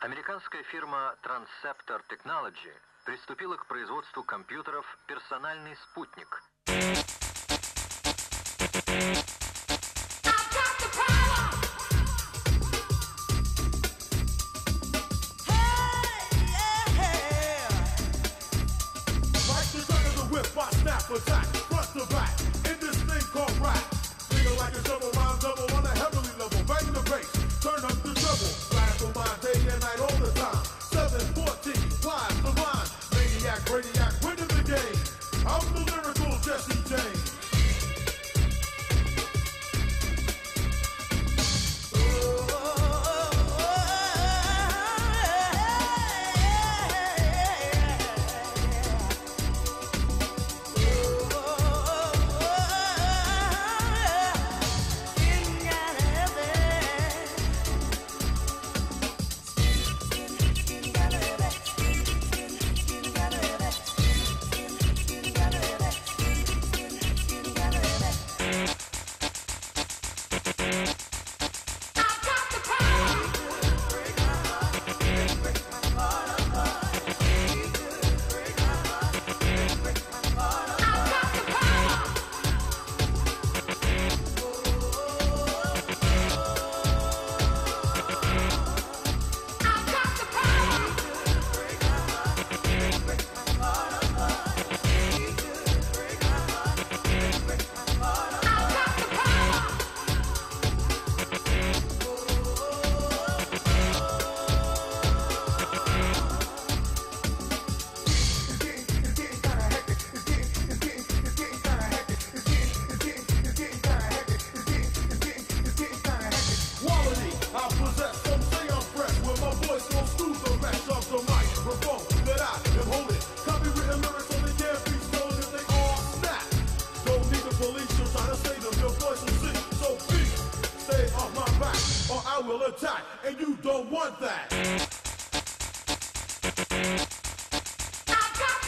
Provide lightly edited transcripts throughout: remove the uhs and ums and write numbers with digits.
Американская фирма Transceptor Technology приступила к производству компьютеров «Персональный спутник». Attack, front to back, in this thing called rap. Feel like a double rhyme double on a heavenly level. Bang the bass, turn up the treble. Flash on my day and night all the time. 714, flies the line. Maniac, radiac, winning the game. I'm the lyrical Jesse James. Attack, and you don't want that. I've got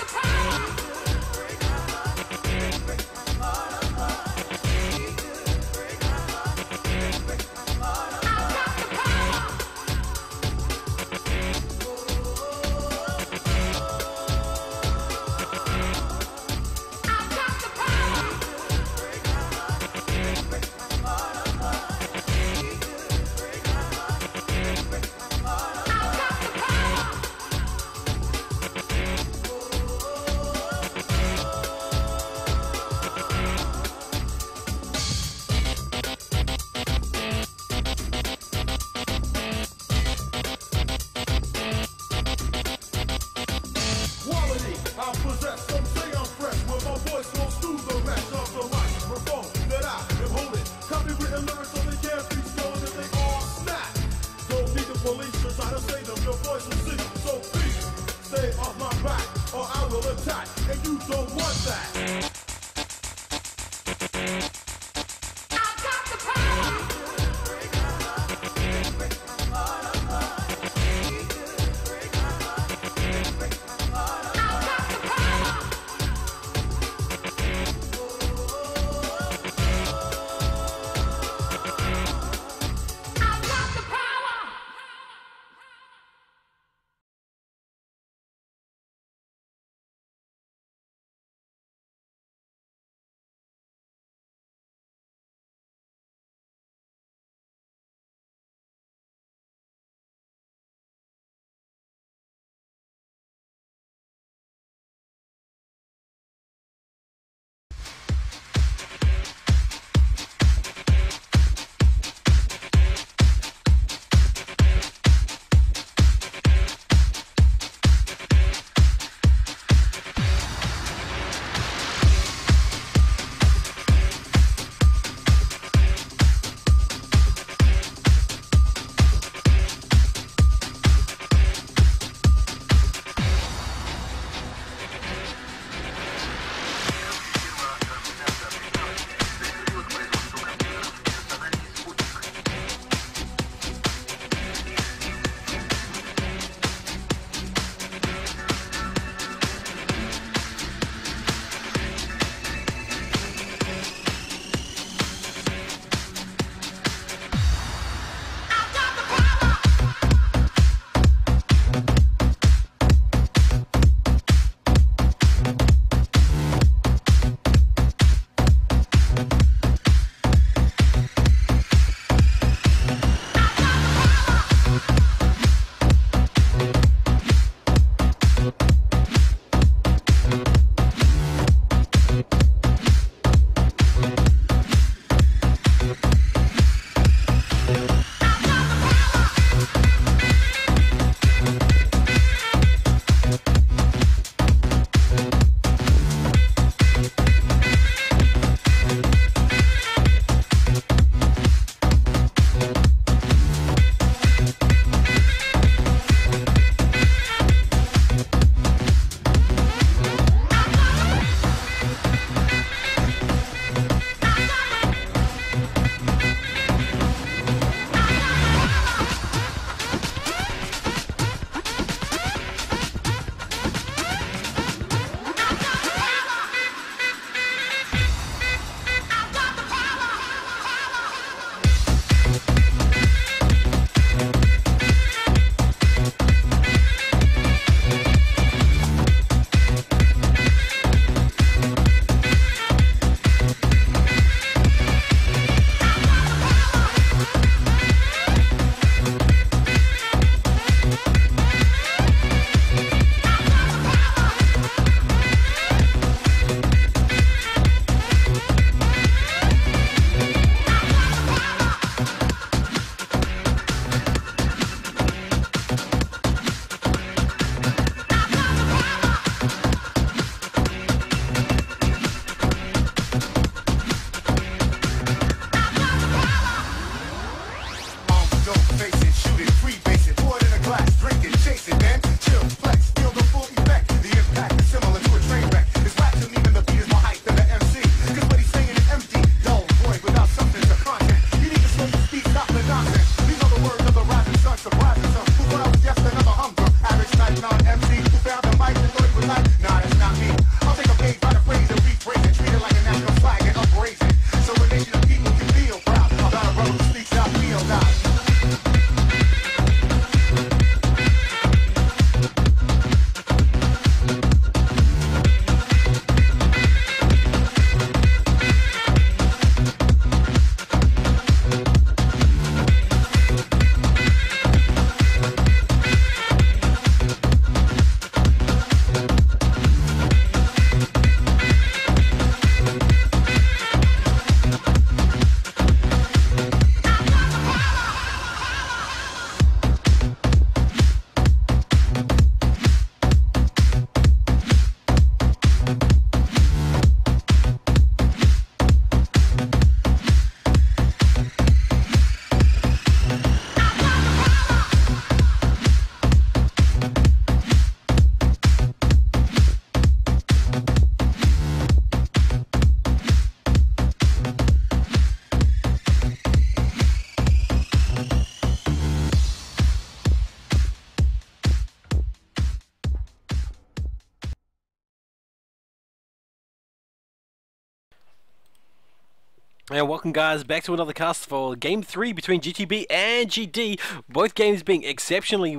And welcome, guys, back to another cast for Game 3 between GTB and GD. Both games being exceptionally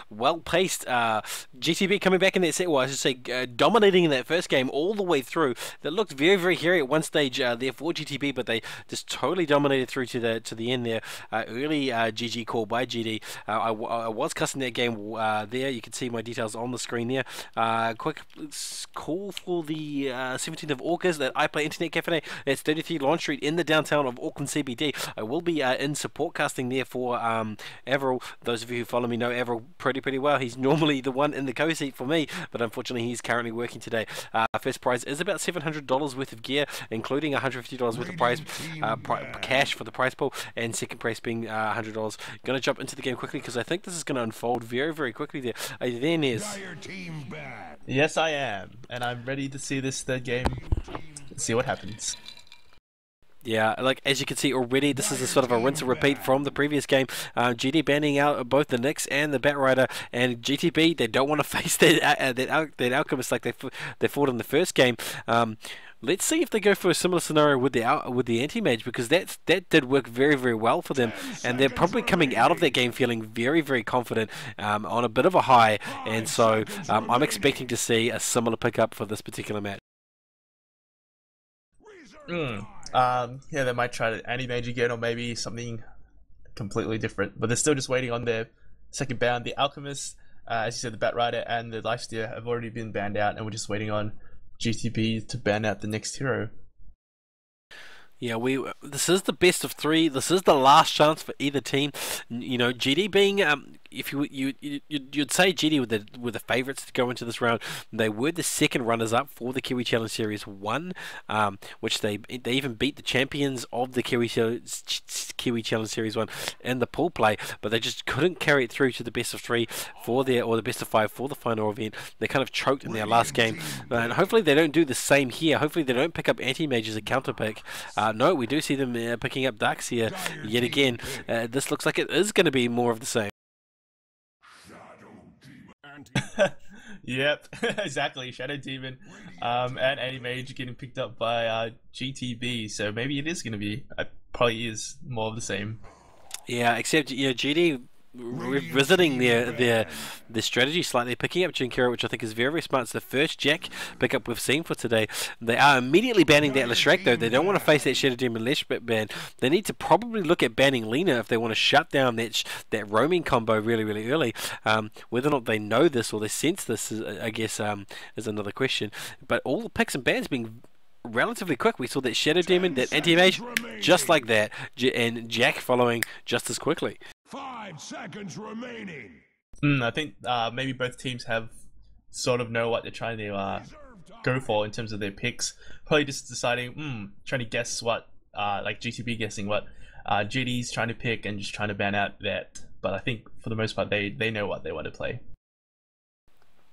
well-paced. GTB coming back in that set, well, I should say, dominating in that first game all the way through. That looked very, very hairy at one stage there for GTB, but they just totally dominated through to the end there. Early GG call by GD. I was cussing that game there. You can see my details on the screen there. Quick call for the 17th of August at iPlay Internet Cafe. That's 33 Launch Street in the downtown of Auckland CBD. I will be in support casting there for Avril. Those of you who follow me know Avril pretty well. He's normally the one in the co-seat for me, but unfortunately he's currently working today. First prize is about $700 worth of gear, including $150 worth of prize cash for the prize pool, and second prize being $100. Going to jump into the game quickly because I think this is going to unfold very quickly there. Then is... Yes, I am, and I'm ready to see this third game. Let's see what happens. Yeah, like as you can see already, this is a sort of a rinse and repeat from the previous game. GD banning out both the Nyx and the Batrider, and GTB, they don't want to face that Alchemist like they fought in the first game. Let's see if they go for a similar scenario with the anti-mage, because that did work very well for them, and they're probably coming out of that game feeling very confident, on a bit of a high, and so I'm expecting to see a similar pickup for this particular match. Yeah, they might try to anti-mage again, or maybe something completely different. But they're still just waiting on their second ban. The Alchemist, as you said, the Batrider and the Lifesteer have already been banned out, and we're just waiting on GTB to ban out the next hero. Yeah, this is the best of three. This is the last chance for either team. You know, GD being if you'd say GD were the favourites to go into this round. They were the second runners-up for the Kiwi Challenge Series 1, which they even beat the champions of the Kiwi Challenge Series 1 in the pool play, but they just couldn't carry it through to the best of 3 or the best of 5 for the final event. They kind of choked in their last game, and hopefully they don't do the same here. Hopefully they don't pick up anti-mage as a counter pick. No, we do see them picking up Darkseer yet again. This looks like it is going to be more of the same. Yep, exactly. Shadow Demon and anti-mage getting picked up by GTB, so maybe it is going to be, probably is more of the same. Yeah, except GD revisiting their strategy slightly, picking up Jinkira, which I think is very smart. It's the first Jack pickup we've seen for today. They are immediately banning that Leshrac, though. They don't want to face that Shadow Demon Lesh ban. They need to probably look at banning Lena if they want to shut down that roaming combo really early. Whether or not they know this or they sense this, I guess, is another question. But all the picks and bans being relatively quick. We saw that Shadow Demon, that anti-mage, just like that, and Jack following just as quickly. 5 seconds remaining. I think maybe both teams have sort of know what they're trying to go for in terms of their picks. Probably just deciding, trying to guess what, like GTB guessing what GD's trying to pick and just trying to ban out that. But I think for the most part, they know what they want to play.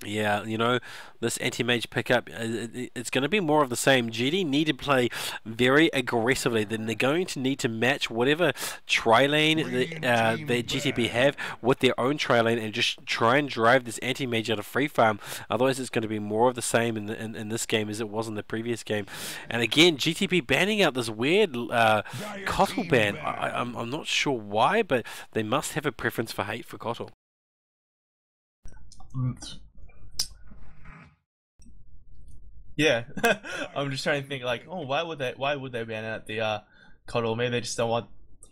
Yeah, you know, this anti-mage pickup, it's going to be more of the same. GD need to play very aggressively. Then they're going to need to match whatever tri-lane that GTB have with their own tri-lane and just try and drive this anti-mage out of free farm. Otherwise, it's going to be more of the same in this game as it was in the previous game. And again, GTB banning out this weird Kotl ban. I'm not sure why, but they must have a preference for hate for Kotl. Yeah, I'm just trying to think like, oh, why would they ban out the Kotl? Maybe they just don't want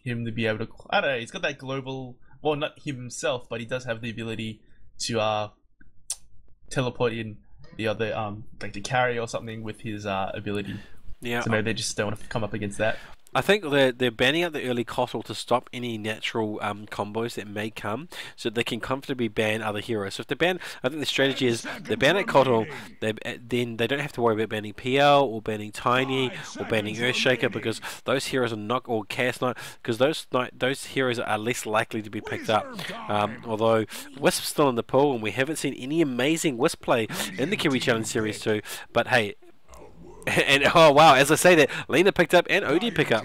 him to be able to. I don't know. He's got that global. Well, not him himself, but he does have the ability to teleport in the other like the carry or something with his ability. Yeah. So maybe they just don't want to come up against that. I think they're banning out the early Kotl to stop any natural combos that may come, so they can comfortably ban other heroes. So if they ban, I think the strategy is they ban at Kotl, then they don't have to worry about banning PL or banning Tiny or banning Earthshaker, because those heroes are not, or Chaos Knight, because those heroes are less likely to be picked up. Although Wisp's still in the pool, and we haven't seen any amazing Wisp play in the Kiwi Challenge Series 2, but hey. And oh wow, as I say that, Lena picked up and OD pick up.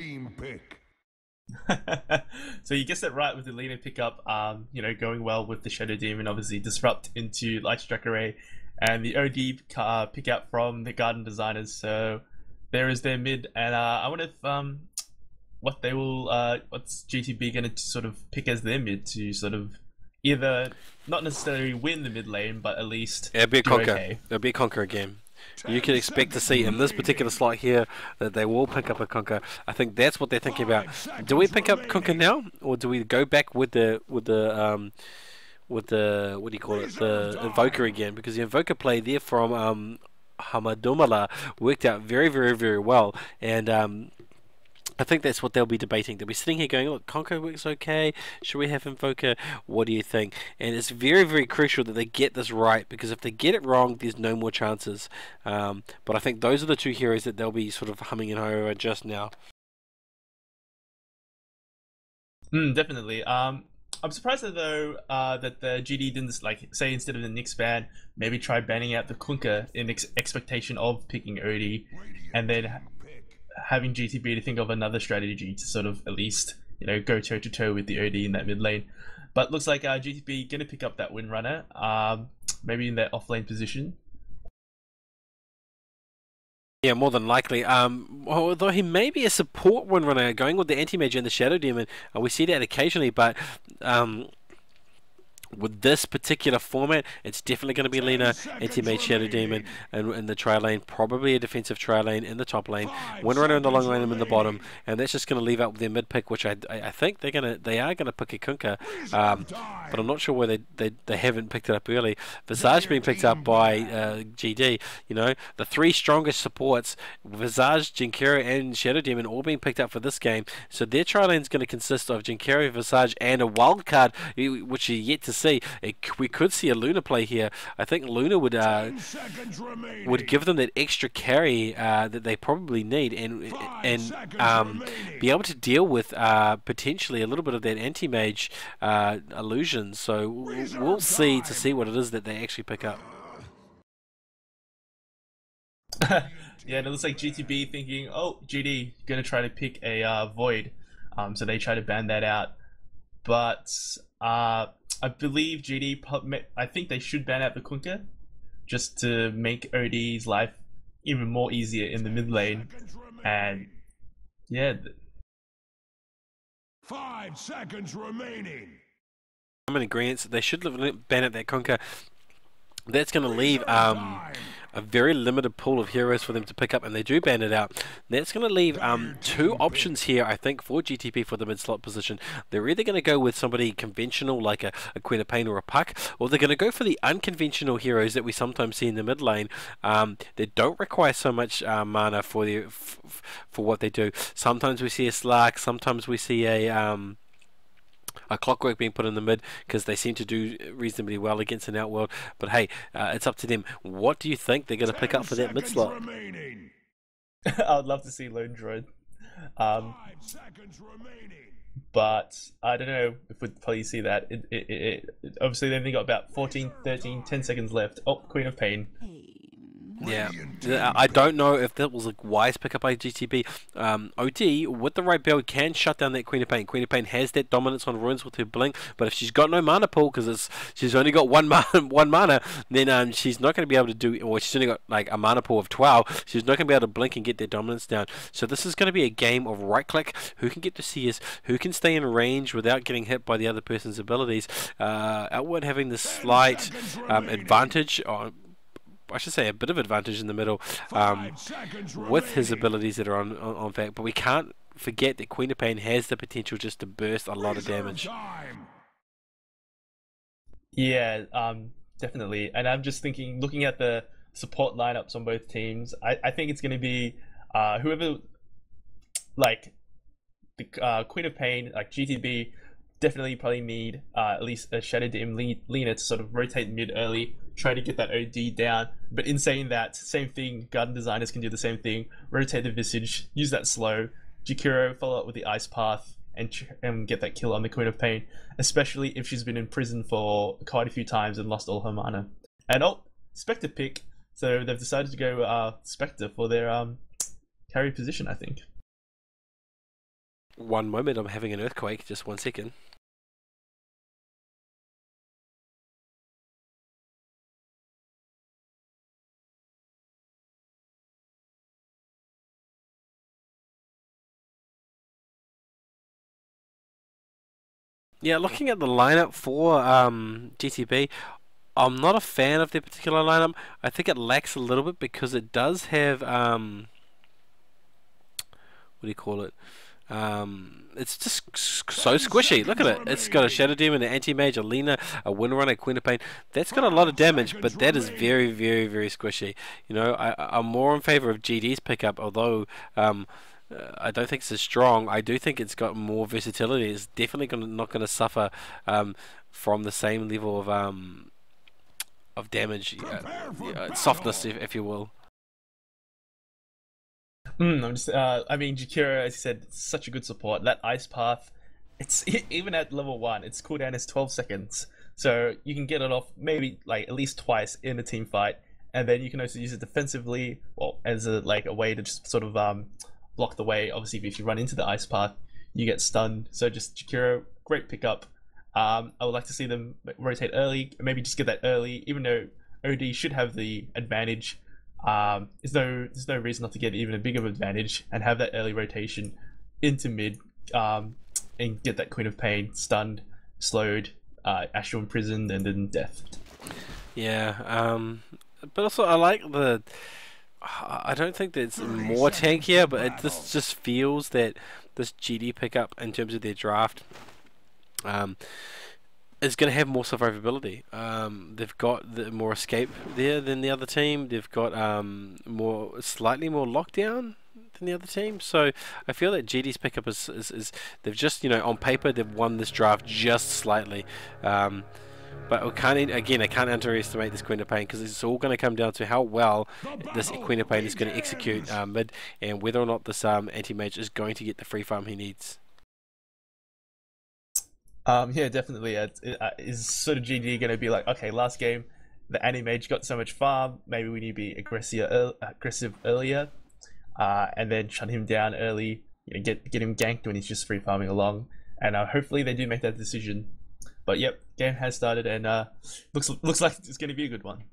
So you guessed it right with the Lena pickup, you know, going well with the Shadow Demon, obviously disrupt into Light Strike Array, and the OD pick up from the Garden Designers. So there is their mid, and I wonder if what they will what's GTB going to sort of pick as their mid to sort of either not necessarily win the mid lane, but at least It'll be a do conquer. okay. It'll be a conquer again. You can expect to see in this particular slot here that they will pick up a conquer. I think that's what they're thinking about. Do we pick up conquer now, or do we go back with the what do you call it, the invoker again? Because the invoker play there from Hamadomala worked out very, very, very well, and I think that's what they'll be debating. They'll be sitting here going, look, Conquer works okay. Should we have Invoker? What do you think? And it's very, very crucial that they get this right, because if they get it wrong, there's no more chances. But I think those are the two heroes that they'll be sort of humming and hawing over just now. Definitely. I'm surprised though that the GD didn't like say instead of the Nyx ban, maybe try banning out the Kunka in expectation of picking Odie, and then having GTB to think of another strategy to sort of at least go toe to toe with the OD in that mid lane. But looks like GTB gonna pick up that Windrunner, maybe in that off lane position. Yeah, more than likely. Although he may be a support Windrunner, going with the Anti-Mage and the Shadow Demon. We see that occasionally, but with this particular format, it's definitely going to be Lena, Anti-Mage, Shadow Demon in the tri lane, probably a defensive tri lane in the top lane, Windrunner in the long lane and in the bottom, and that's just going to leave out their mid pick, which I think they are going to pick a Kunkka, but I'm not sure why they haven't picked it up early. Visage being picked up by GD, the three strongest supports, Visage, Jinkero, and Shadow Demon, all being picked up for this game, so their tri lane is going to consist of Jinkero, Visage, and a wild card, which you're yet to see. We could see a Luna play here. I think Luna would give them that extra carry that they probably need, and be able to deal with potentially a little bit of that anti-mage illusion. So we'll see what it is that they actually pick up. Yeah, and it looks like GTB thinking, oh, GD gonna try to pick a Void, so they try to ban that out, but I believe GD, I think they should ban out the Kunkka just to make OD's life even more easier in the mid lane. And yeah. 5 seconds remaining. I'm in agreement. They should ban out that Kunkka. That's going to leave a very limited pool of heroes for them to pick up, and they do ban it out. That's going to leave two options here, I think, for GTP for the mid-slot position. They're either going to go with somebody conventional like a Queen of Pain or a Puck, or they're going to go for the unconventional heroes that we sometimes see in the mid lane that don't require so much mana for what they do. Sometimes we see a Slark, sometimes we see a Clockwork being put in the mid because they seem to do reasonably well against an Outworld. But hey, it's up to them. What do you think they're going to pick up for that mid slot? I would love to see Lone Droid. But I don't know if we'd probably see that. Obviously, they've only got about 14, 13, 10 seconds left. Oh, Queen of Pain. Yeah, I don't know if that was a wise pickup by GTB. OD, with the right build, can shut down that Queen of Pain. Queen of Pain has that dominance on runes with her blink, but if she's got no mana pool, because she's only got one mana, then she's not going to be able to do, or she's only got like a mana pool of 12, she's not going to be able to blink and get that dominance down. So this is going to be a game of right click, who can get to CS, who can stay in range without getting hit by the other person's abilities. Outward having the slight advantage on, I should say a bit of advantage in the middle with his abilities that are on fact, but we can't forget that Queen of Pain has the potential just to burst a lot of damage. Yeah, definitely. And I'm just thinking, looking at the support lineups on both teams, I think it's going to be whoever, like the Queen of Pain, like GTB, definitely probably need at least a Shadow Demon Lena to sort of rotate mid early, try to get that OD down. But in saying that, same thing, Garden Designers can do the same thing, rotate the Visage, use that slow, Jakiro follow up with the Ice Path, and get that kill on the Queen of Pain, especially if she's been in prison for quite a few times and lost all her mana. And Spectre pick, so they've decided to go Spectre for their carry position, I think. One moment, I'm having an earthquake, just 1 second. Yeah, looking at the lineup for GTB, I'm not a fan of their particular lineup. I think it lacks a little bit because it does have what do you call it? It's just so squishy. Look at it. It's got a Shadow Demon, an Anti-Mage, a Lina, a Windrunner, a Queen of Pain. That's got a lot of damage, but that is very, very, very squishy. You know, I'm more in favor of GD's pickup, although I don't think it's as strong. I do think it's got more versatility. It's definitely not going to suffer from the same level of damage, softness, if you will. I mean, Jakiro, as you said, such a good support. That Ice Path, it's even at level 1, its cooldown is 12 seconds. So you can get it off maybe like at least twice in a team fight, and then you can also use it defensively, well, as a way to just sort of block the way. Obviously, if you run into the Ice Path, you get stunned. So just Jakiro, great pickup. I would like to see them rotate early, maybe just get that early, even though OD should have the advantage. There's no reason not to get even a bigger advantage and have that early rotation into mid, and get that Queen of Pain stunned, slowed, Astral imprisoned, and then death. Yeah, but also I like the. I don't think that it's more tankier, but this just feels that this GD pickup in terms of their draft is going to have more survivability. They've got more escape there than the other team. They've got slightly more lockdown than the other team. So I feel that GD's pickup is they've just, you know, on paper they've won this draft just slightly. But I can't underestimate this Queen of Pain, because it's all going to come down to how well this Queen of Pain is going to execute mid, and whether or not this anti-mage is going to get the free farm he needs. Yeah, definitely. Is sort of GD going to be like, okay, last game, the anti-mage got so much farm, maybe we need to be aggressive earlier, and then shut him down early, you know, get him ganked when he's just free farming along, and hopefully they do make that decision. But yep, game has started, and looks like it's going to be a good one.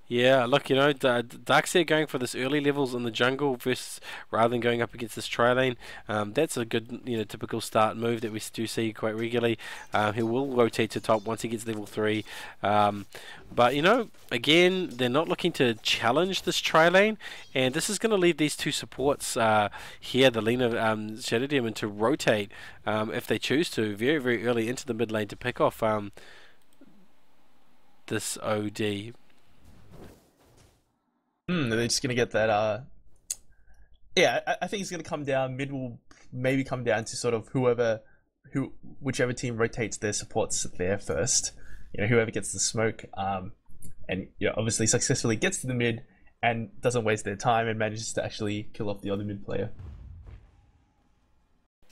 Yeah, look, you know, Darkseer going for this early levels in the jungle versus rather than going up against this tri-lane, that's a good, you know, typical start move that we do see quite regularly. He will rotate to top once he gets level 3. But, you know, again, they're not looking to challenge this tri-lane, and this is going to leave these two supports here, the Lina Shadow Demon, to rotate if they choose to, very, very early into the mid lane to pick off this OD. They're just gonna get that. Yeah, I think it's gonna come down. Mid will maybe come down to sort of whichever team rotates their supports there first. You know, whoever gets the smoke, and you know, obviously successfully gets to the mid and doesn't waste their time and manages to actually kill off the other mid player.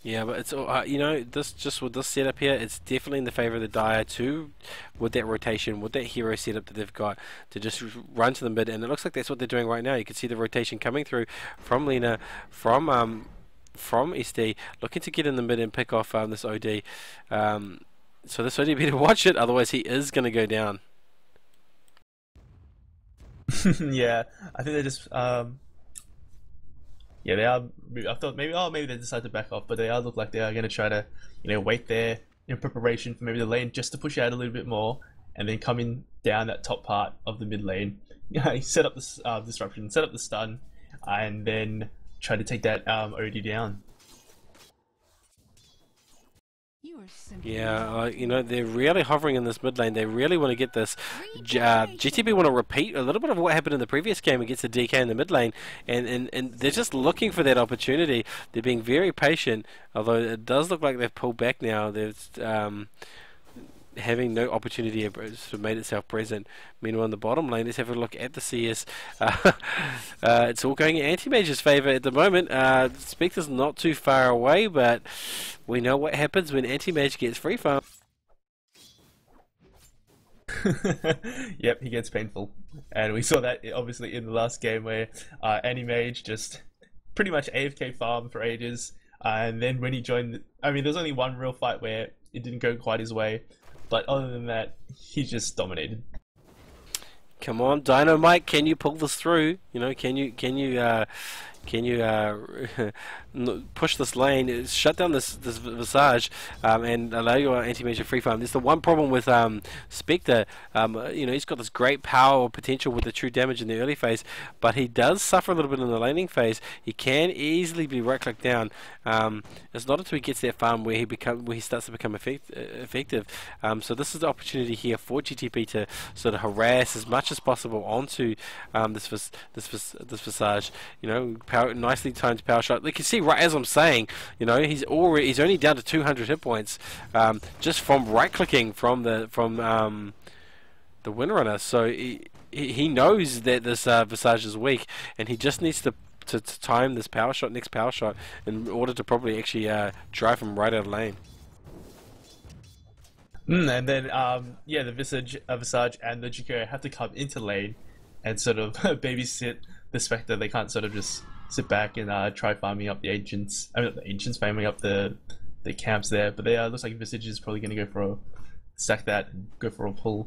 Yeah, but it's you know, with this setup here, it's definitely in the favor of the Dire too, with that rotation, with that hero setup that they've got to just run to the mid, and it looks like that's what they're doing right now. You can see the rotation coming through from Lina, from SD, looking to get in the mid and pick off this OD. So this OD better watch it, otherwise he is going to go down. Yeah, I think they just yeah, they are. I thought maybe they decide to back off, but they are look like they are going to try to, you know, wait there in preparation for maybe the lane just to push out a little bit more, and then coming down that top part of the mid lane, set up the disruption, set up the stun, and then try to take that OD down. Yeah, you know, they're really hovering in this mid lane. They really want to get this. GTB want to repeat a little bit of what happened in the previous game against the DK in the mid lane, and they're just looking for that opportunity. They're being very patient, although it does look like they've pulled back now. They're having no opportunity to made itself present. Meanwhile, in the bottom lane, let's have a look at the CS. It's all going in Anti-Mage's favour at the moment. Spectre's not too far away, but we know what happens when Anti-Mage gets free farm. Yep, he gets painful. And we saw that obviously in the last game where Anti-Mage just pretty much AFK farm for ages. And then when he joined, I mean, there's only one real fight where it didn't go quite his way. But other than that, he just dominated. Come on, Dynamite, can you pull this through? You know, can you push this lane, shut down this Visage, and allow your anti-mage free farm. There's the one problem with Spectre. He's got this great power potential with the true damage in the early phase, but he does suffer a little bit in the laning phase. He can easily be right-clicked down. It's not until he gets that farm where he starts to become effective. So this is the opportunity here for GTP to sort of harass as much as possible onto this Visage. Nicely timed power shot. You can see right as I'm saying, he's only down to 200 hit points, just from right clicking from the Windrunner. So he knows that this Visage is weak, and he just needs to time this next power shot, in order to probably actually drive him right out of lane. And then the Visage and the Jakiro have to come into lane and sort of babysit the Spectre. They can't sort of just sit back and try farming up the agents. I mean, not the agents, farming up the camps there. But they looks like Visage is probably going to go for a stack that and go for a pull.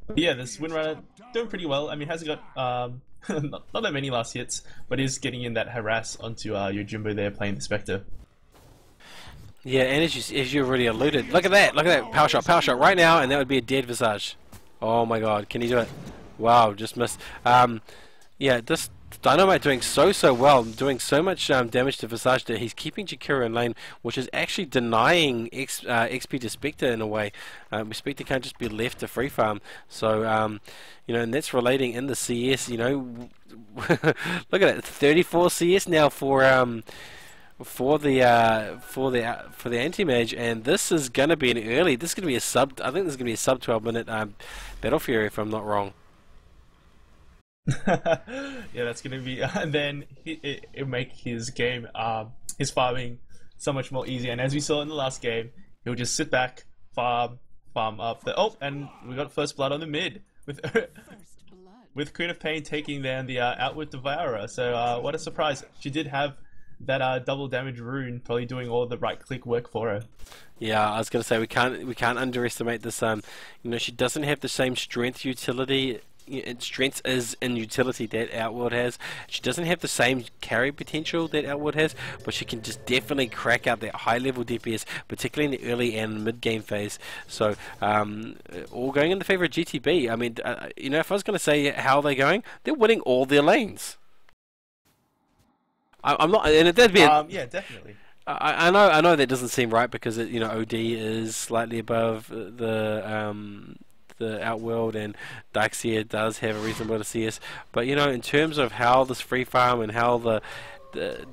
But yeah, this Windrunner doing pretty well. I mean, hasn't got not that many last hits, but is getting in that harass onto your Jumbo there playing the Spectre. Yeah, and as you already alluded, look at that power shot right now, and that would be a dead Visage. Oh my god, can he do it? Wow, just missed. This Dynamite doing so well, doing so much damage to Visage that he's keeping Jakiro in lane, which is actually denying XP to Spectre in a way. Spectre can't just be left to free farm. So, and that's relating in the CS. Look at it, 34 CS now for the anti-mage, and this is gonna be this is gonna be a sub. I think this is gonna be a sub 12-minute Battle Fury, if I'm not wrong. Yeah, that's gonna be, and then it make his game, his farming so much more easy. And as we saw in the last game, he'll just sit back, farm up and we got first blood on the mid with Queen of Pain taking down the Outward Devourer. So what a surprise! She did have that double damage rune, probably doing all the right click work for her. Yeah, I was gonna say we can't underestimate this. She doesn't have the same strength utility. Strength is in utility that Outworld has. She doesn't have the same carry potential that Outworld has, but she can just definitely crack out that high level DPS, particularly in the early and mid game phase. So all going in the favor of GTB. I mean, if I was going to say how they're going, they're winning all their lanes. I'm not, and that'd be yeah, definitely. I know that doesn't seem right, because OD is slightly above the Outworld, and Darkseer does have a reasonable amount of CS, but in terms of how this free farm and how the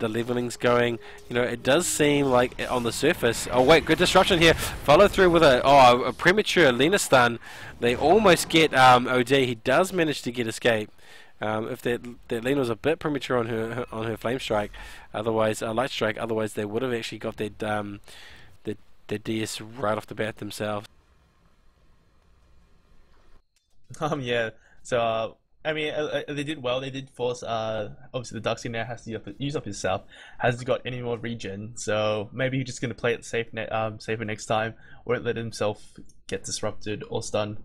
leveling's going, it does seem like on the surface. Oh wait, good disruption here. Follow through with a premature Lena stun. They almost get OD. He does manage to get escape. If that Lena was a bit premature on her flame strike, otherwise light strike, otherwise they would have actually got their DS right off the bat themselves. Yeah. So I mean, they did well. They did force. Obviously, the Darkseer now has to use up his self. Hasn't got any more regen, so maybe he's just gonna play it safer next time, won't let himself get disrupted or stunned.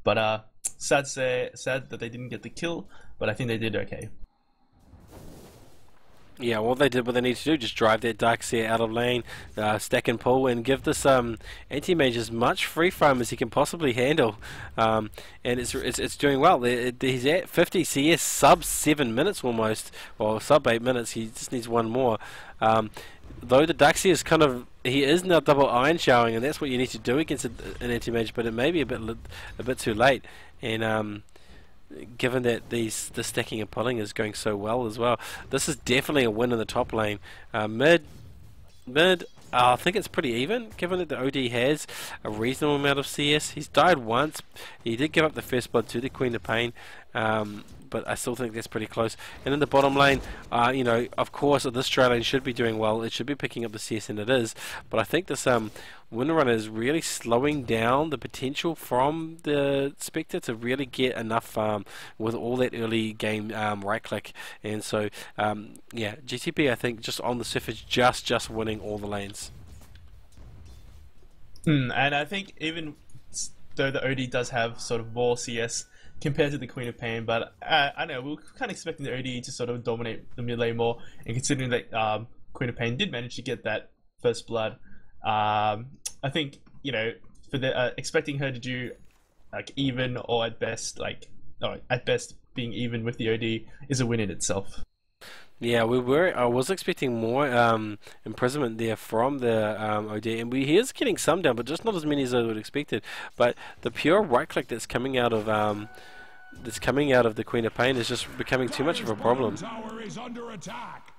But sad that they didn't get the kill. But I think they did okay. Yeah, well, they did what they need to do, just drive that Darkseer out of lane, stack and pull, and give this anti-mage as much free farm as he can possibly handle. And it's doing well. He's at 50 CS, sub 7 minutes almost, or sub 8 minutes. He just needs one more. Though the Darkseer he is now double iron showering, and that's what you need to do against an anti-mage, but it may be a bit too late. And given that the stacking and pulling is going so well as well, this is definitely a win in the top lane. Mid, I think it's pretty even, given that the OD has a reasonable amount of CS. He's died once. He did give up the first blood to the Queen of Pain, but I still think that's pretty close. And in the bottom lane, of course, this Stray lane should be doing well. It should be picking up the CS, and it is. But I think this Windrunner is really slowing down the potential from the Spectre to really get enough farm with all that early game right click. And so, yeah, GTP, I think, just on the surface, just winning all the lanes. And I think even though the OD does have sort of more CS compared to the Queen of Pain, but I don't know, we were kind of expecting the OD to sort of dominate the mid lane more, and considering that Queen of Pain did manage to get that first blood. I think, you know, for the expecting her to do like even or at best being even with the OD is a win in itself. Yeah, I was expecting more imprisonment there from the OD, and he is getting some down, but just not as many as I would have expected. But the pure right click that's coming out of the Queen of Pain is just becoming too much of a problem. Tower is under attack.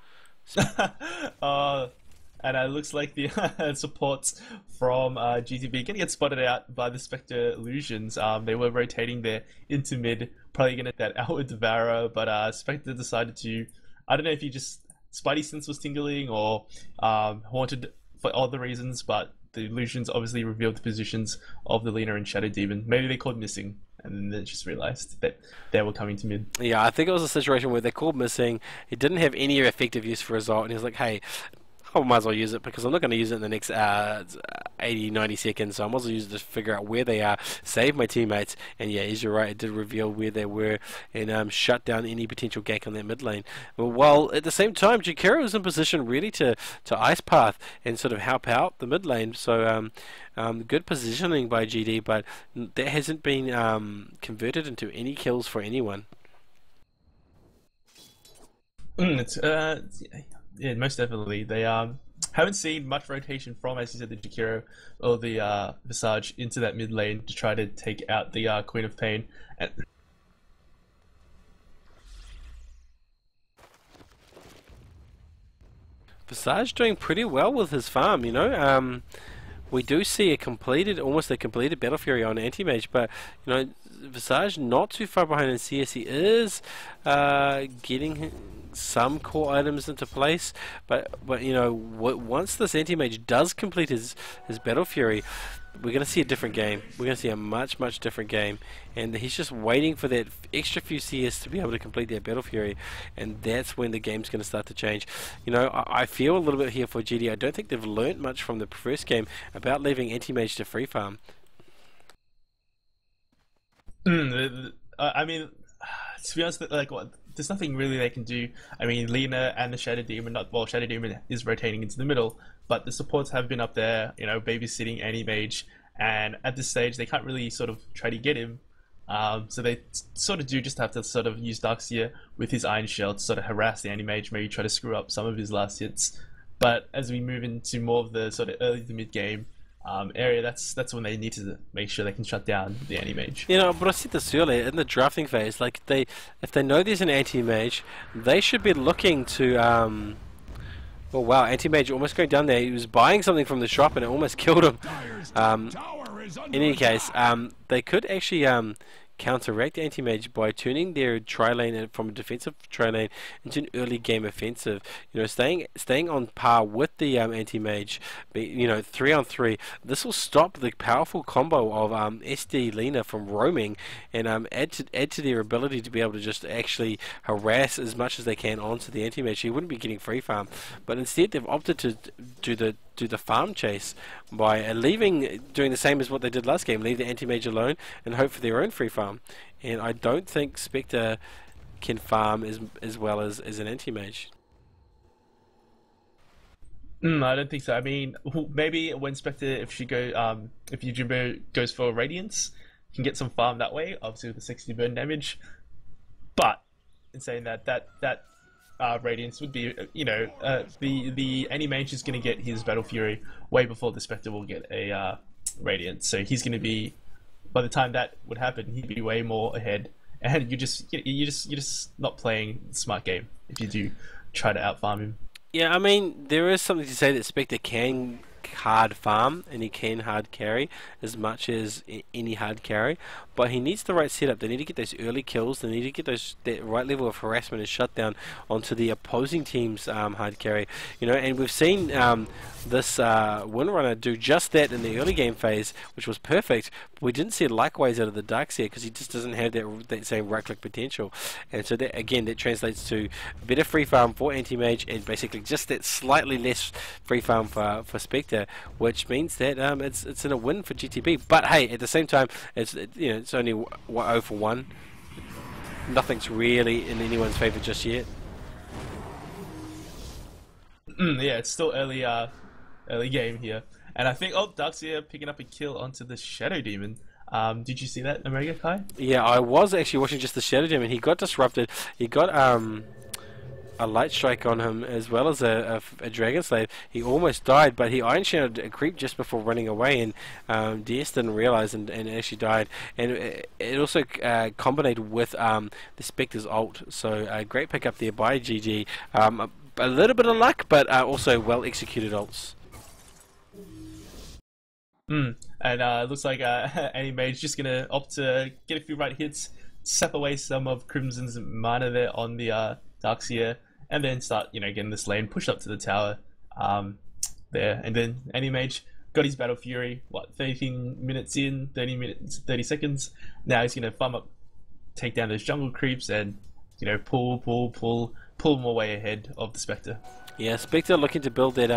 And it looks like the supports from GTB gonna get spotted out by the Spectre Illusions. They were rotating there into mid, probably gonna get that outward Devourer, but Spectre decided to, I don't know if he just Spidey sense was tingling or haunted for other reasons, but the Illusions obviously revealed the positions of the Lina and Shadow Demon. Maybe they called missing, and then they just realized that they were coming to mid. Yeah, I think it was a situation where they called missing. It didn't have any effective use for Result, and he was like, hey, I might as well use it because I'm not going to use it in the next 80, 90 seconds, so I might as well use it to figure out where they are, save my teammates, and yeah, as you're right, it did reveal where they were and shut down any potential gank on that mid lane. While at the same time, Jakiro was in position really to ice path and sort of help out the mid lane, so good positioning by GD, but that hasn't been converted into any kills for anyone. Yeah, most definitely. They haven't seen much rotation from, as you said, the Jakiro or the Visage into that mid lane to try to take out the Queen of Pain. And Visage doing pretty well with his farm, you know. We do see almost a completed Battle Fury on Anti-Mage, but you know, Visage not too far behind in CS. He is getting some core items into place, but you know, once this Anti-Mage does complete his Battle Fury, we're going to see a different game. We're going to see a much different game, and he's just waiting for that extra few CS to be able to complete that Battle Fury, and that's when the game's going to start to change. You know, I feel a little bit here for GD. I don't think they've learnt much from the first game about leaving Anti-Mage to free farm. I mean, to be honest, like, there's nothing really they can do. I mean, Lina and the Shadow Demon, Shadow Demon is rotating into the middle, but the supports have been up there, you know, babysitting Anti-Mage, and at this stage they can't really sort of try to get him. So they sort of do just have to sort of use Darkseer with his Iron Shell to sort of harass the Anti-Mage, maybe try to screw up some of his last hits. But as we move into more of the sort of early to mid game area, that's when they need to make sure they can shut down the Anti-Mage. You know, but I said this earlier, in the drafting phase, like if they know there's an Anti-Mage, they should be looking to oh wow, Anti-Mage almost going down there. He was buying something from the shop and it almost killed him. In any case, they could actually counteract Anti-Mage by turning their tri-lane from a defensive tri-lane into an early game offensive. You know, staying on par with the Anti-Mage, you know, 3-on-3. This will stop the powerful combo of SD Lina from roaming and add to their ability to be able to just actually harass as much as they can onto the Anti-Mage. He wouldn't be getting free farm, but instead they've opted to do the farm chase by doing the same as what they did last game, leave the Anti-Mage alone and hope for their own free farm. And I don't think Spectre can farm as well as an Anti-Mage. I don't think so. I mean, maybe when Spectre, if Yujimbo goes for Radiance, can get some farm that way, obviously with the 60 burn damage. But in saying that Radiance would be, you know, the Anti-Mage is going to get his Battle Fury way before the Spectre will get a Radiance. So he's going to be, by the time that would happen, he'd be way more ahead. And you're just not playing the smart game if you do try to out farm him. Yeah, I mean, there is something to say that Spectre can hard farm and he can hard carry as much as any hard carry, but he needs the right setup. They need to get those early kills. They need to get that right level of harassment and shutdown onto the opposing team's hard carry. You know, and we've seen this Windrunner do just that in the early game phase, which was perfect. But we didn't see it likewise out of the Darkseer because he just doesn't have that same right click potential. And so that again, that translates to better free farm for Anti-Mage and basically just that slightly less free farm for Spectre, which means that it's in a win for GTB. But hey, at the same time, it's only 0 for 1. Nothing's really in anyone's favour just yet. Yeah, it's still early game here, and I think Darkseer picking up a kill onto the Shadow Demon. Did you see that, Omega Kai? Yeah, I was actually watching just the Shadow Demon. He got disrupted. He got a light strike on him as well as a dragon slave. He almost died, but he iron shielded a creep just before running away, and DS didn't realize and actually died. And it also combined with the Spectre's ult. So great pick up there by GG. A little bit of luck, but also well executed ults. And it looks like Animage's just gonna opt to get a few right hits, sap away some of Crimson's mana there on the Darkseer, and then start, getting this lane pushed up to the tower there. And then Animage got his Battle Fury, 13 minutes in, 30 minutes, 30 seconds. Now he's gonna farm up, take down those jungle creeps, and pull them away ahead of the Spectre. Yeah, Spectre looking to build that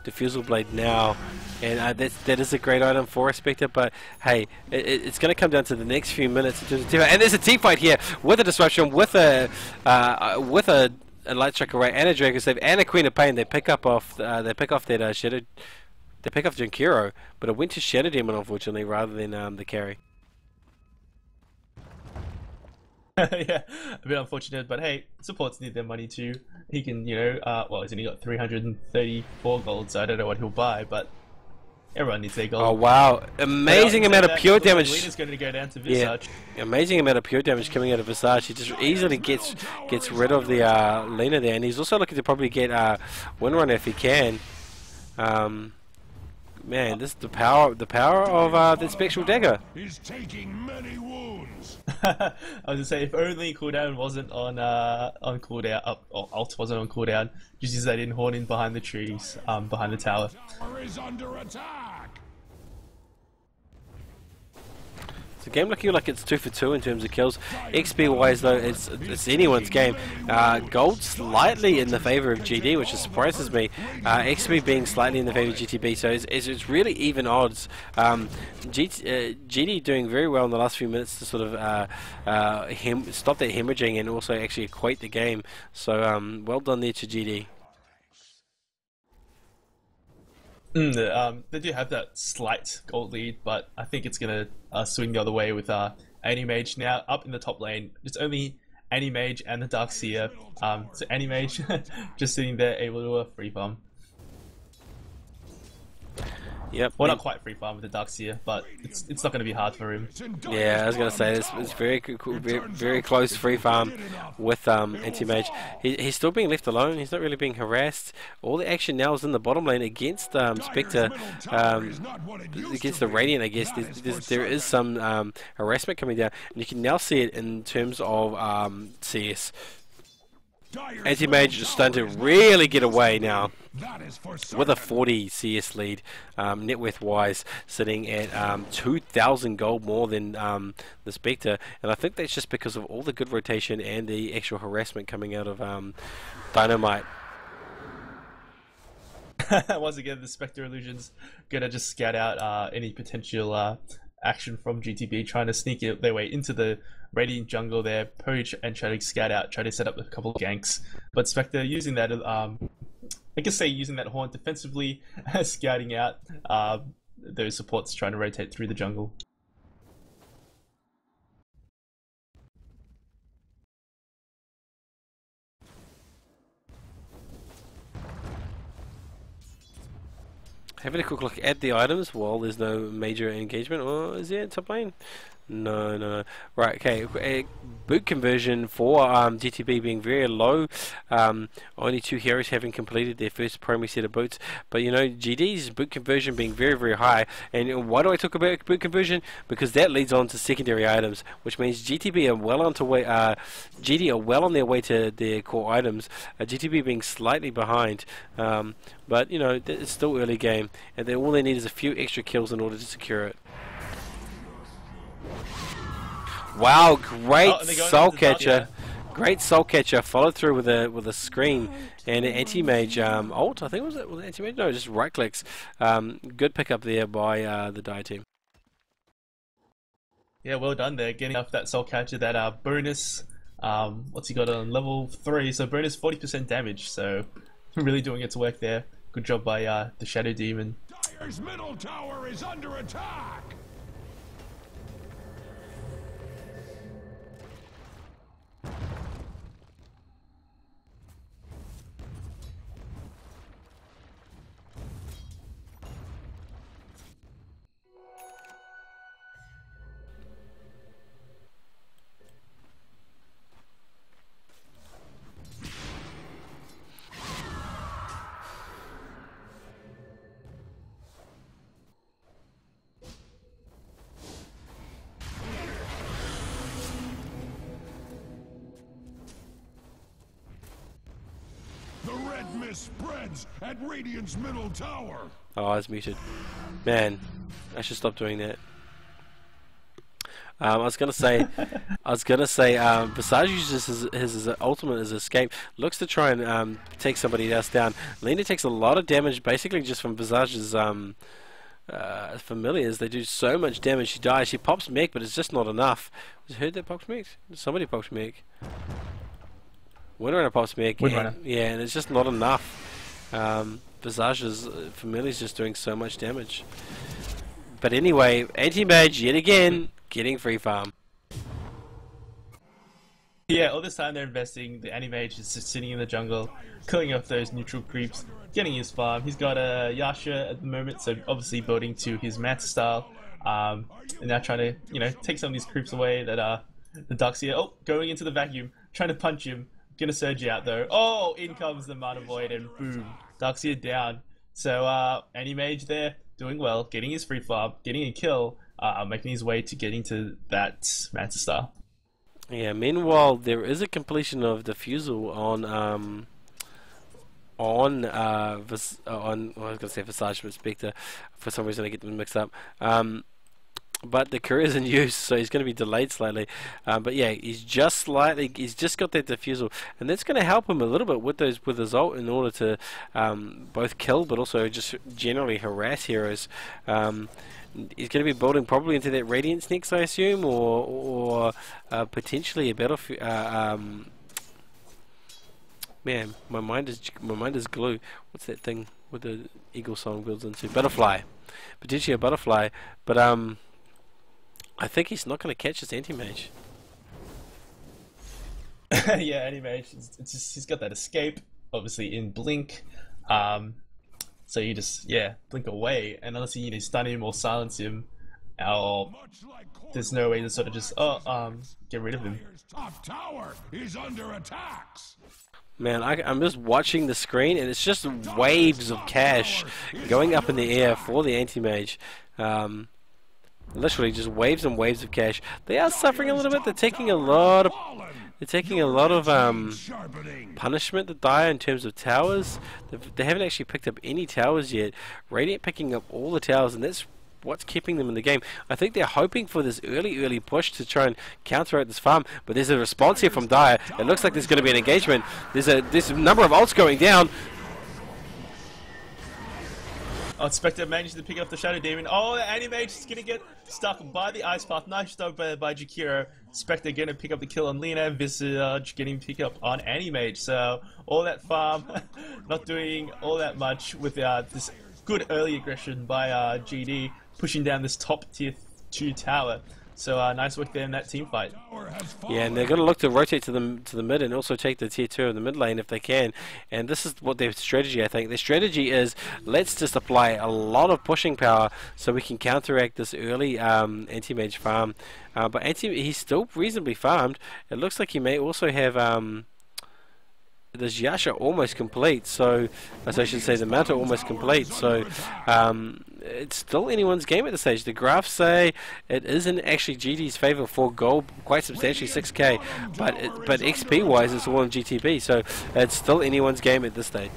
Diffusal Blade now, and that is a great item for a Spectre, but hey, it's going to come down to the next few minutes in terms of team fight. And there's a team fight here with a disruption, with a Light Strike Array and a Dragon Slave and a Queen of Pain. They pick up that Shadow, they pick off Junkiro, but it went to Shadow Demon unfortunately rather than the carry. Yeah, a bit unfortunate, but hey, supports need their money too. He can, he's only got 334 gold, so I don't know what he'll buy, but everyone needs their gold. Oh wow, amazing amount of pure damage. Leader's going to go down to Visage. Yeah, amazing amount of pure damage coming out of Visage. He just easily gets rid of the Lena there, and he's also looking to probably get Windrunner if he can. Man, this is the power of the Spectral Dagger. He's taking many wounds. I was gonna say, if only cooldown wasn't on cooldown, or ult wasn't on cooldown, just use that in horn in behind the trees, behind the tower. Tower is under attack. The game looking like it's 2 for 2 in terms of kills. XP wise though, it's anyone's game. Gold slightly in the favour of GD, which surprises me. XP being slightly in the favour of GTB, so it's really even odds. GD doing very well in the last few minutes to sort of stop that hemorrhaging and also actually equate the game. So well done there to GD. They do have that slight gold lead, but I think it's gonna swing the other way with Animage now up in the top lane. It's only Animage and the Darkseer. So Animage just sitting there able to free farm. Yep. Well, not quite free farm with the Darkseer, but it's not going to be hard for him. Yeah, I was going to say it's very close free farm with Anti-Mage. He's still being left alone. He's not really being harassed. All the action now is in the bottom lane against Spectre, against the Radiant. I guess there is some harassment coming down, and you can now see it in terms of CS. Anti-Mage is starting to really get away now with a 40 CS lead, net worth wise, sitting at 2,000 gold more than the Spectre, and I think that's just because of all the good rotation and the actual harassment coming out of Dynamite. Once again, the Spectre Illusion's gonna just scout out any potential action from GTB, trying to sneak their way into the Radiant jungle there, poach and try to scout out, try to set up a couple of ganks. But Spectre using that, using that horn defensively, scouting out those supports, trying to rotate through the jungle. Having a quick look at the items while there's no major engagement. Or is there top lane? No. Right, okay. Boot conversion for GTB being very low. Only 2 heroes having completed their first primary set of boots. But you know, GD's boot conversion being very, very high. And why do I talk about boot conversion? Because that leads on to secondary items, which means GTB are well on their way to their core items. GTB being slightly behind. But you know, it's still early game, and all they need is a few extra kills in order to secure it. Wow, great soul catcher. Great soul catcher, followed through with a screen and an anti-mage ult. I think was it anti-mage? No, just right clicks. Good pickup there by the Dire team. Yeah, well done there, getting off that soul catcher. That bonus. What's he got on level 3? So bonus 40% damage. So really doing its work there. Good job by the Shadow Demon. Dire's middle tower is under attack. The red mist spreads at Radiant's middle tower. Oh, I was muted. Man, I should stop doing that. I was gonna say, Visage uses his ultimate as escape. Looks to try and take somebody else down. Lena takes a lot of damage, basically just from Visage's familiars. They do so much damage. She dies. She pops mech, but it's just not enough. Was it her that pops mech? Somebody pops mech. Windrunner pops mech. Yeah, and it's just not enough. Visage's familiar is just doing so much damage. But anyway, anti-mage yet again getting free farm. Yeah, all this time they're investing. The anti-mage is just sitting in the jungle, killing off those neutral creeps, getting his farm. He's got a Yasha at the moment, so obviously building to his Manta style. And now trying to, take some of these creeps away that are the Darkseer. Oh, going into the vacuum, trying to punch him. Gonna surge out though. Oh, in comes the Mana Void and boom, Darkseer down. So anti-mage there, doing well, getting his free farm, getting a kill, making his way to getting to that Manta Star. Yeah. Meanwhile, there is a completion of Diffusal on I was gonna say Visage, but Spectre. For some reason, I get them mixed up. But the courier's in use, so he's going to be delayed slightly. But yeah, he's just got that Diffusal, and that's going to help him a little bit with his ult in order to both kill, but also just generally harass heroes. He's going to be building probably into that Radiance next, I assume, or potentially a Battlefield. Man, my mind is glue. What's that thing with the eagle song builds into? Butterfly, potentially a butterfly, but I think he's not going to catch his anti-mage. Yeah, anti-mage. It's just he's got that escape, obviously in blink. So you just blink away, and unless you stun him or silence him, or there's no way to sort of just get rid of him. Top tower is under attacks. Man, I'm just watching the screen, and it's just waves of cash going up in the air for the anti-mage. Literally just waves and waves of cash. They are suffering a little bit. They're taking a lot of punishment to die in terms of towers. They haven't actually picked up any towers yet. Radiant picking up all the towers, and that's what's keeping them in the game. I think they're hoping for this early push to try and counteract this farm, but there's a response here from Dire. It looks like there's going to be an engagement. There's a number of ults going down. Oh, Spectre managed to pick up the Shadow Demon. Oh, the anti-mage is going to get stuck by the Ice Path. Nice job by Jakiro. Spectre going to pick up the kill on Lena. Visage getting picked up on anti-mage. So, all that farm, not doing all that much with this good early aggression by GD, pushing down this top tier 2 tower. So nice work there in that team fight. Yeah, and they're going to look to rotate to the mid and also take the tier 2 in the mid lane if they can. And this is what their strategy, I think. Their strategy is, let's just apply a lot of pushing power so we can counteract this early anti-mage farm. But he's still reasonably farmed. It looks like he may also have this Yasha almost complete, so as I should say, the Manta almost complete, so it's still anyone's game at this stage. The graphs say it is in actually GD's favor for gold quite substantially, 6k, but XP wise it's all in GTB, so it's still anyone's game at this stage.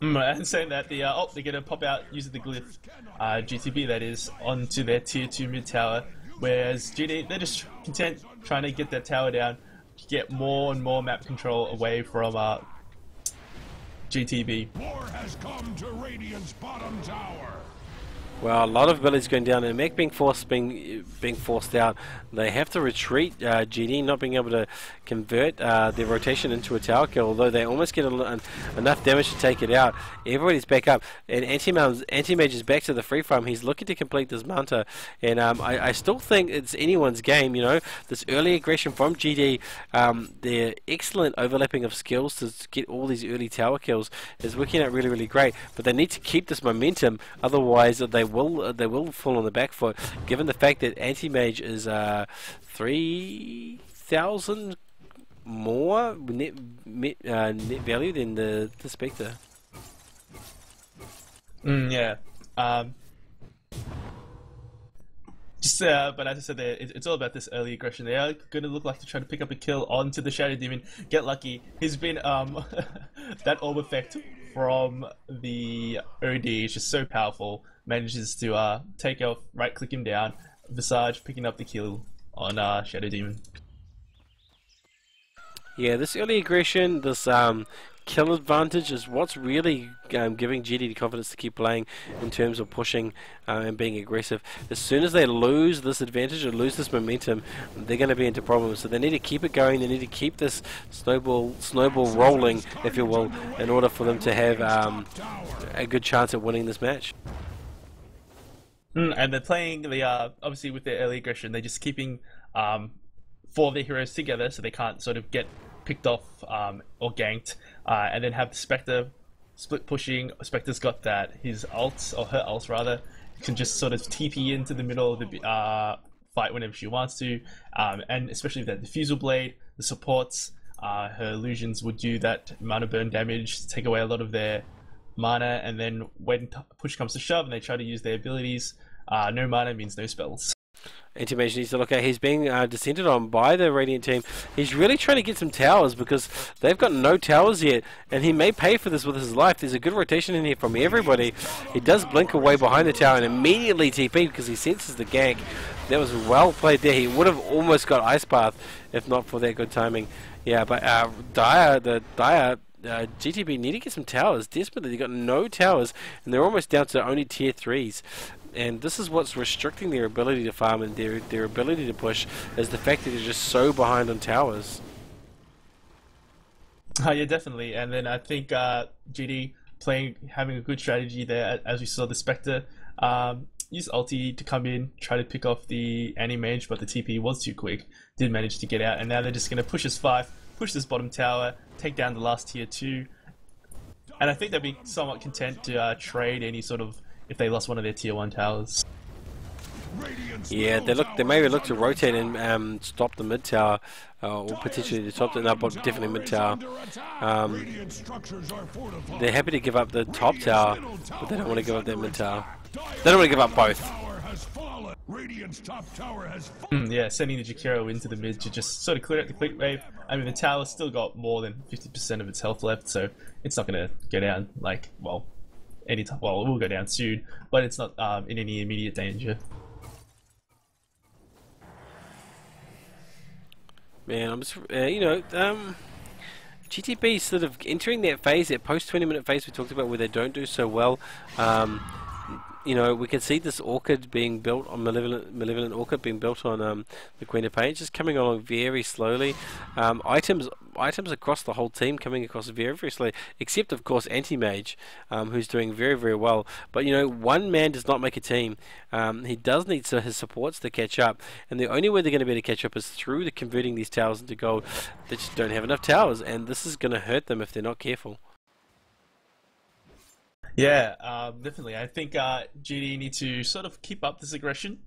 And saying that, they're going to pop out using the glyph, GTB that is, onto their tier 2 mid tower, whereas GD, they're just content trying to get that tower down, get more and more map control away from GTB. War has come to Radiant's bottom tower. Well, a lot of abilities going down, and Mech being forced out. They have to retreat. GD not being able to convert their rotation into a tower kill, although they almost get enough damage to take it out. Everybody's back up, and Anti-Mage is back to the free farm. He's looking to complete this Manta, and I still think it's anyone's game. You know, this early aggression from GD, their excellent overlapping of skills to get all these early tower kills is working out really, really great. But they need to keep this momentum, otherwise they will fall on the back foot. Given the fact that Anti-Mage is 3,000 more net value than the Spectre. Yeah. But as I said, it's all about this early aggression. They are going to look like to try to pick up a kill onto the Shadow Demon. Get lucky. He's been that orb effect from the OD is just so powerful. Manages to take off, right click him down. Visage picking up the kill on Shadow Demon. Yeah, this early aggression, this kill advantage is what's really giving GD the confidence to keep playing in terms of pushing and being aggressive. As soon as they lose this advantage or lose this momentum, they're going to be into problems. So they need to keep it going. They need to keep this snowball rolling, if you will, in order for them to have a good chance at winning this match. And they're playing the obviously with their early aggression. They're just keeping 4 of their heroes together, so they can't sort of get picked off or ganked, and then have the Spectre split pushing. Spectre's got that his ult, or her ult rather, can just sort of TP into the middle of the fight whenever she wants to, and especially with that diffusal blade, the supports, her illusions would do that mana burn damage to take away a lot of their mana, and then when push comes to shove and they try to use their abilities, no mana means no spells. Anti-Mage needs to look at. He's being descended on by the Radiant team. He's really trying to get some towers because they've got no towers yet, and he may pay for this with his life. There's a good rotation in here from everybody. He does blink away behind the tower and immediately TP because he senses the gank. That was well played there. He would have almost got Ice Path if not for that good timing. Yeah, but GTB need to get some towers desperately. They've got no towers, and they're almost down to only tier 3s. And this is what's restricting their ability to farm and their ability to push, is the fact that they're just so behind on towers. Yeah, definitely. And then I think GD having a good strategy there, as we saw the Spectre use ulti to come in, try to pick off the Anti-Mage, but the TP was too quick, did manage to get out, and now they're just going to push this 5, push this bottom tower, take down the last tier 2, and I think they'd be somewhat content to trade any sort of, if they lost one of their tier 1 towers. Yeah, they maybe look to rotate and stop the mid tower, or potentially the top, no, but definitely mid tower. They're happy to give up the top tower, but they don't want to give up their mid tower. They don't want to give up both. Yeah, sending the Jakiro into the mid to just sort of clear out the quick wave. I mean, the tower's still got more than 50% of its health left, so it's not going to go down, like, well, anytime. Well, it will go down soon, but it's not in any immediate danger. Man, I'm just, GTB sort of entering that phase, that post 20-minute phase we talked about, where they don't do so well. You know, we can see this orchid being built on malevolent orchid being built on the Queen of Pain, just coming along very slowly. Items across the whole team coming across very, very slowly, except of course Anti-Mage, who's doing very, very well. But you know, one man does not make a team. He does need his supports to catch up, and the only way they're going to be able to catch up is through converting these towers into gold. They just don't have enough towers, and this is going to hurt them if they're not careful. Yeah, definitely. I think GD need to sort of keep up this aggression.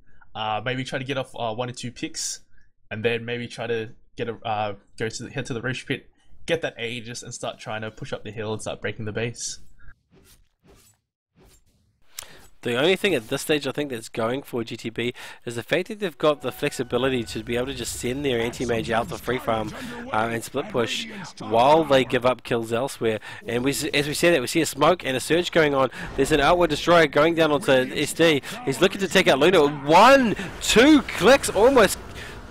Maybe try to get off 1 or 2 picks, and then maybe try to get head to the Roche Pit, get that Aegis, and start trying to push up the hill and start breaking the base. The only thing at this stage I think that's going for GTB is the fact that they've got the flexibility to be able to just send their Anti-Mage out to free farm and split push while they give up kills elsewhere. And as we said that, we see a smoke and a surge going on. There's an outward destroyer going down onto SD. He's looking to take out Luna. 1, 2 clicks, almost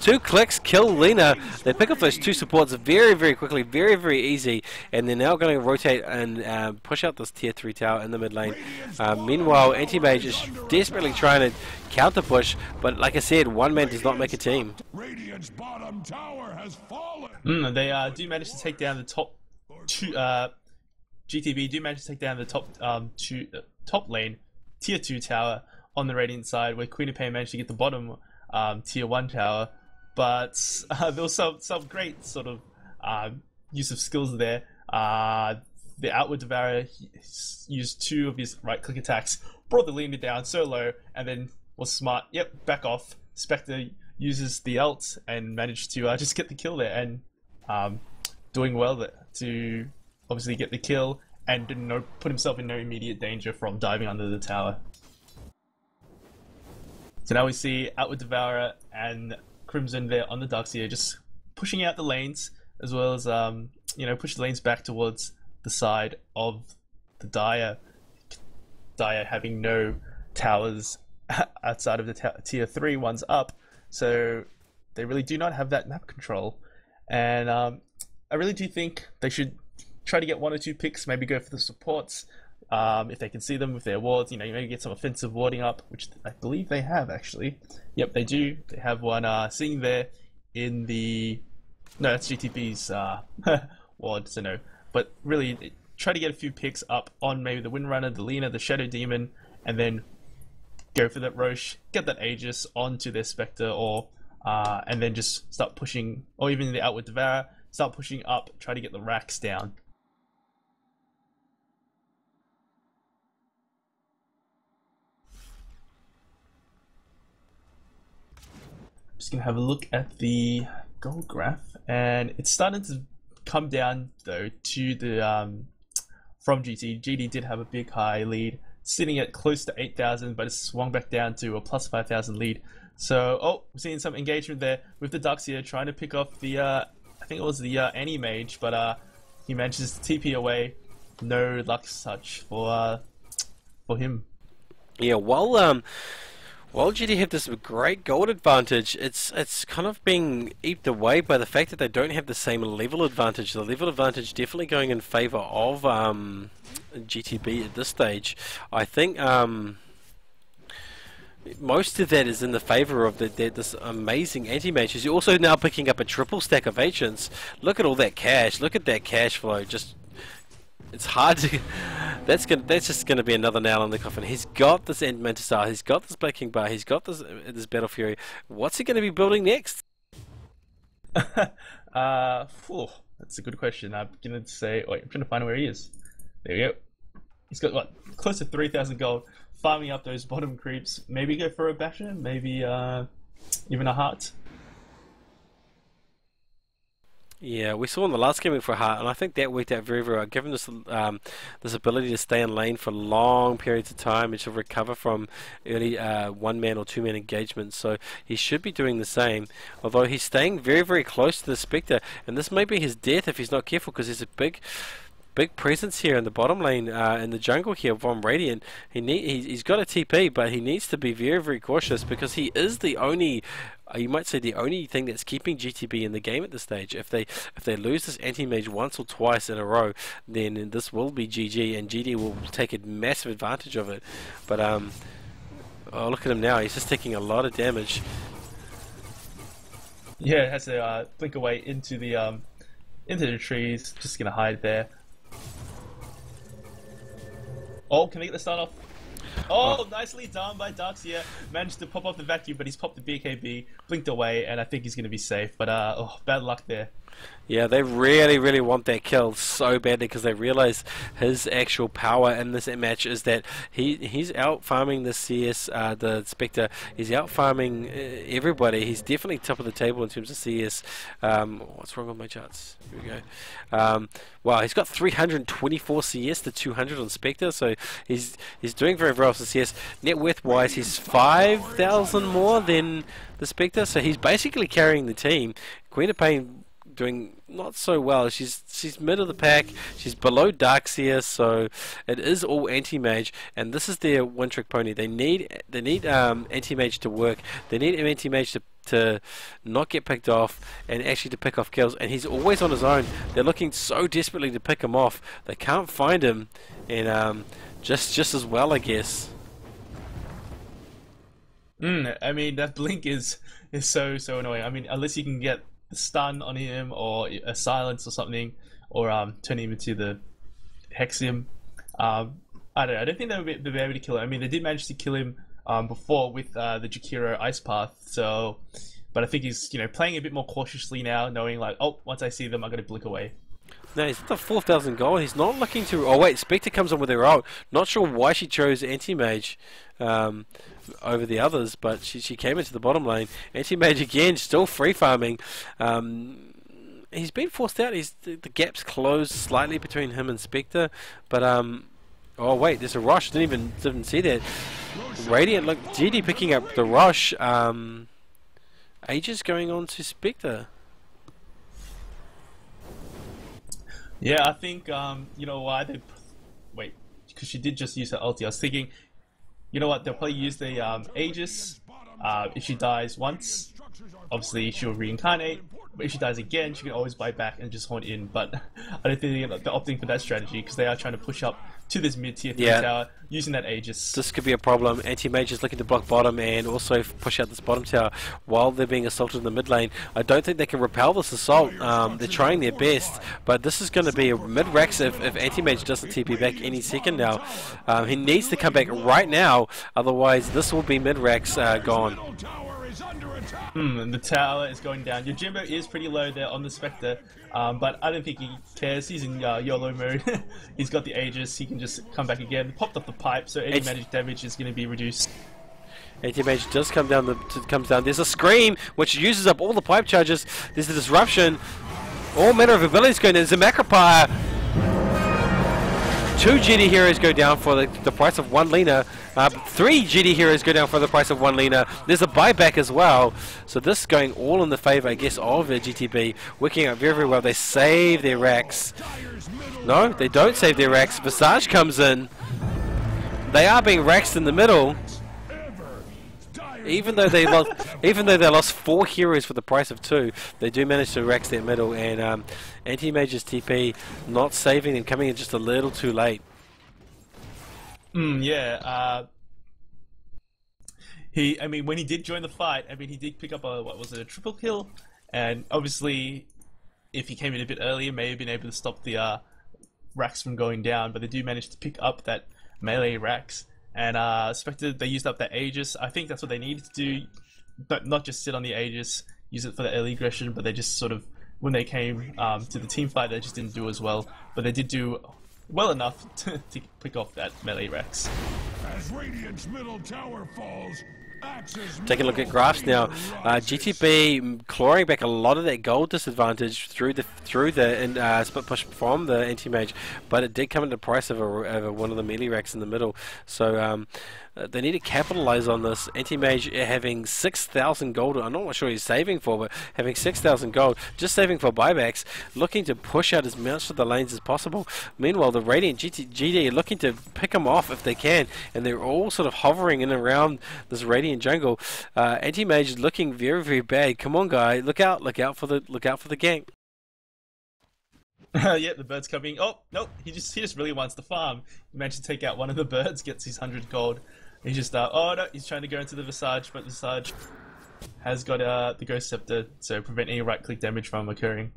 2 clicks, kill Lena. They pick up those 2 supports very, very quickly, very, very easy, and they're now going to rotate and push out this tier 3 tower in the mid lane. Meanwhile, Anti-Mage is desperately trying to counter push, but like I said, one man does not make a team. Radiant's bottom tower has fallen. They do manage to take down the top 2. GTB do manage to take down the top lane, tier 2 tower on the Radiant side, where Queen of Pain managed to get the bottom tier 1 tower. But there was some great sort of use of skills there. The Outward Devourer used 2 of his right click attacks, brought the Lena down so low, and then was smart. Yep, back off. Spectre uses the ult and managed to just get the kill there, and doing well there to obviously get the kill and didn't put himself in no immediate danger from diving under the tower. So now we see Outward Devourer and Crimson there on the Darkseer, just pushing out the lanes, as well as push the lanes back towards the side of the Dire. Dire having no towers outside of the tier 3 ones up, so they really do not have that map control. And I really do think they should try to get 1 or 2 picks, maybe go for the supports. If they can see them with their wards, you maybe get some offensive warding up, which I believe they have actually. Yep, they do. They have one sitting there in the... No, that's GTP's ward, so no. But really, try to get a few picks up on maybe the Windrunner, the Lena, the Shadow Demon, and then go for that Roche, get that Aegis onto their Spectre, or and then just start pushing, or even the Outward Devourer, start pushing up, try to get the racks down. Just gonna have a look at the gold graph, and it's starting to come down though to the from GT. GD did have a big high lead, sitting at close to 8,000, but it's swung back down to a plus 5,000 lead. So we're seeing some engagement there with the Darkseer trying to pick off the I think it was the Anti-Mage, but he manages to TP away. No luck such for him. Yeah, while GD have this great gold advantage, it's kind of being eaten away by the fact that they don't have the same level advantage. The level advantage definitely going in favour of GTB at this stage. I think most of that is in the favour of this amazing anti-mage. He's also now picking up a triple stack of ancients. Look at all that cash. Look at that cash flow. It's hard to... That's just going to be another nail in the coffin. He's got this End Mantisar, he's got this Black King Bar, he's got this Battle Fury. What's he going to be building next? That's a good question. I'm going to say... Wait, I'm trying to find where he is. There we go. He's got, what, close to 3,000 gold, farming up those bottom creeps. Maybe go for a Basher, maybe even a Heart. Yeah, we saw in the last game went for a Heart, and I think that worked out very, very well. Given this this ability to stay in lane for long periods of time and to recover from early one-man or two-man engagements, so he should be doing the same. Although he's staying very, very close to the Spectre, and this may be his death if he's not careful, because there's a big presence here in the bottom lane, in the jungle here from Radiant. He's got a TP, but he needs to be very, very cautious, because he is the only, you might say, the only thing that's keeping GTB in the game at this stage. If they lose this anti-mage once or twice in a row, then this will be GG, and GD will take a massive advantage of it. But oh, look at him now. He's just taking a lot of damage. Yeah, it has to blink away into the trees. Just gonna hide there. Oh, can we get the start off? Oh, nicely done by Darkseer. Managed to pop off the vacuum, but he's popped the BKB, blinked away, and I think he's going to be safe. But, bad luck there. Yeah, they really, really want that kill so badly, because they realize his actual power in this match is that he's out farming the CS, the Spectre. He's out farming everybody. He's definitely top of the table in terms of CS. What's wrong with my charts? Here we go. Wow, he's got 324 CS to 200 on Spectre, so he's doing very well for CS. Net worth wise, he's 5,000 more than the Spectre, so he's basically carrying the team. Queen of Pain doing not so well. She's mid of the pack. She's below Darkseer, so it is all anti-mage, and this is their one-trick pony. They need anti-mage to work. They need an anti-mage to not get picked off and actually to pick off kills, and he's always on his own. They're looking so desperately to pick him off. They can't find him, and just as well, I guess. I mean, that blink is so annoying. I mean, unless you can get a stun on him or a silence or something, or turn him into the Hexium. I don't think they'll be able to kill him. I mean, they did manage to kill him before with the Jakiro Ice Path. So, but I think he's playing a bit more cautiously now, knowing like, oh, once I see them, I'm gonna blink away. No, he's at the 4,000 gold. He's not looking to. Oh wait, Spectre comes on with her ult. Not sure why she chose Anti-Mage over the others, but she came into the bottom lane. Anti-Mage again, still free farming. He's been forced out. The gap's closed slightly between him and Spectre, but oh wait, there's a rush. Didn't see that. Radiant, look, GD picking up the rush. Aegis going on to Spectre. Yeah, I think you know why they wait, because she did just use her ulti. I was thinking, you know what, they'll probably use the Aegis. If she dies once, obviously she'll reincarnate. But if she dies again, she can always buy back and just haunt in. But I don't think they're opting for that strategy because they are trying to push up to this mid-tier 3 tower using that Aegis. This could be a problem. Anti-Mage is looking to block bottom and also push out this bottom tower while they're being assaulted in the mid lane. I don't think they can repel this assault. They're trying their best, but this is going to be a mid-Rex if Anti-Mage doesn't TP back any second now. He needs to come back right now, otherwise this will be mid-Rex gone. And the tower is going down. Yojimbo is pretty low there on the Spectre, but I don't think he cares. He's in YOLO mode. He's got the Aegis. He can just come back again. Popped off the pipe, so any magic damage is going to be reduced. Anti-Mage does come down. Comes down. There's a Scream, which uses up all the pipe charges. There's a disruption. All manner of abilities going in. There's a Macropire. 2 GD heroes go down for the price of 1 Lina. 3 GD heroes go down for the price of 1 Lina. There's a buyback as well. So this is going all in the favour, I guess, of GTB. Working out very, very well. They save their racks. No, they don't save their racks. Visage comes in. They are being raxed in the middle. Even though they lost 4 heroes for the price of 2, they do manage to rax that middle, and Anti-Mage's TP not saving them, coming in just a little too late. Yeah. I mean, when he did join the fight, I mean, he did pick up a triple kill, and obviously, if he came in a bit earlier, may have been able to stop the racks from going down. But they do manage to pick up that melee racks. And Spectre, they used up that Aegis. I think that's what they needed to do, but not just sit on the Aegis, use it for the early aggression, but they just sort of, when they came to the team fight, they just didn't do as well. But they did do well enough to pick off that melee Rex. As Radiant's middle tower falls, Take a look at graphs now. GTB clawing back a lot of that gold disadvantage through the split push from the Anti-Mage, but it did come at the price of one of the melee racks in the middle. So they need to capitalize on this. Anti-Mage having 6,000 gold. I'm not sure he's saving for, but having 6,000 gold, just saving for buybacks, looking to push out as much of the lanes as possible. Meanwhile, the Radiant GD are looking to pick them off if they can, and they're all sort of hovering in and around this Radiant jungle. Anti-Mage is looking very, very bad. Come on, guy, look out for the gank. Yeah, the bird's coming. Oh nope, he just really wants to farm. He managed to take out one of the birds, gets his 100 gold. He's just oh no, he's trying to go into the Visage, but Visage has got the Ghost Scepter, so prevent any right-click damage from occurring.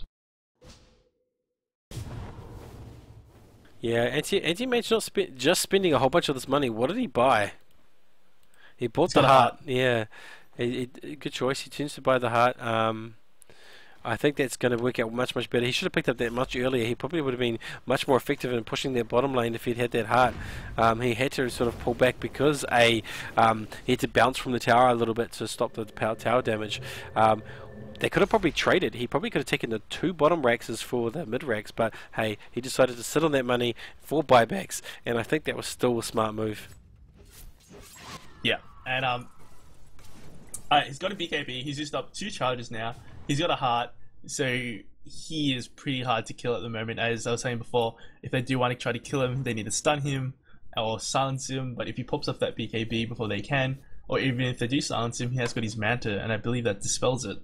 Yeah, Anti-Mage not just spending a whole bunch of this money. What did he buy? He bought the heart. Yeah, good choice. He tends to buy the heart. I think that's going to work out much, much better. He should have picked up that much earlier. He probably would have been much more effective in pushing that bottom lane if he'd had that heart. He had to sort of pull back because he had to bounce from the tower a little bit to stop the tower damage. They could have probably traded. He probably could have taken the 2 bottom racks for the mid racks, but hey, he decided to sit on that money for buybacks, and I think that was still a smart move. Yeah, and he's got a BKB. He's used up 2 charges now. He's got a heart, so he is pretty hard to kill at the moment. As I was saying before, if they do want to try to kill him, they need to stun him or silence him. But if he pops off that BKB before they can, or even if they do silence him, he has got his Manta, and I believe that dispels it.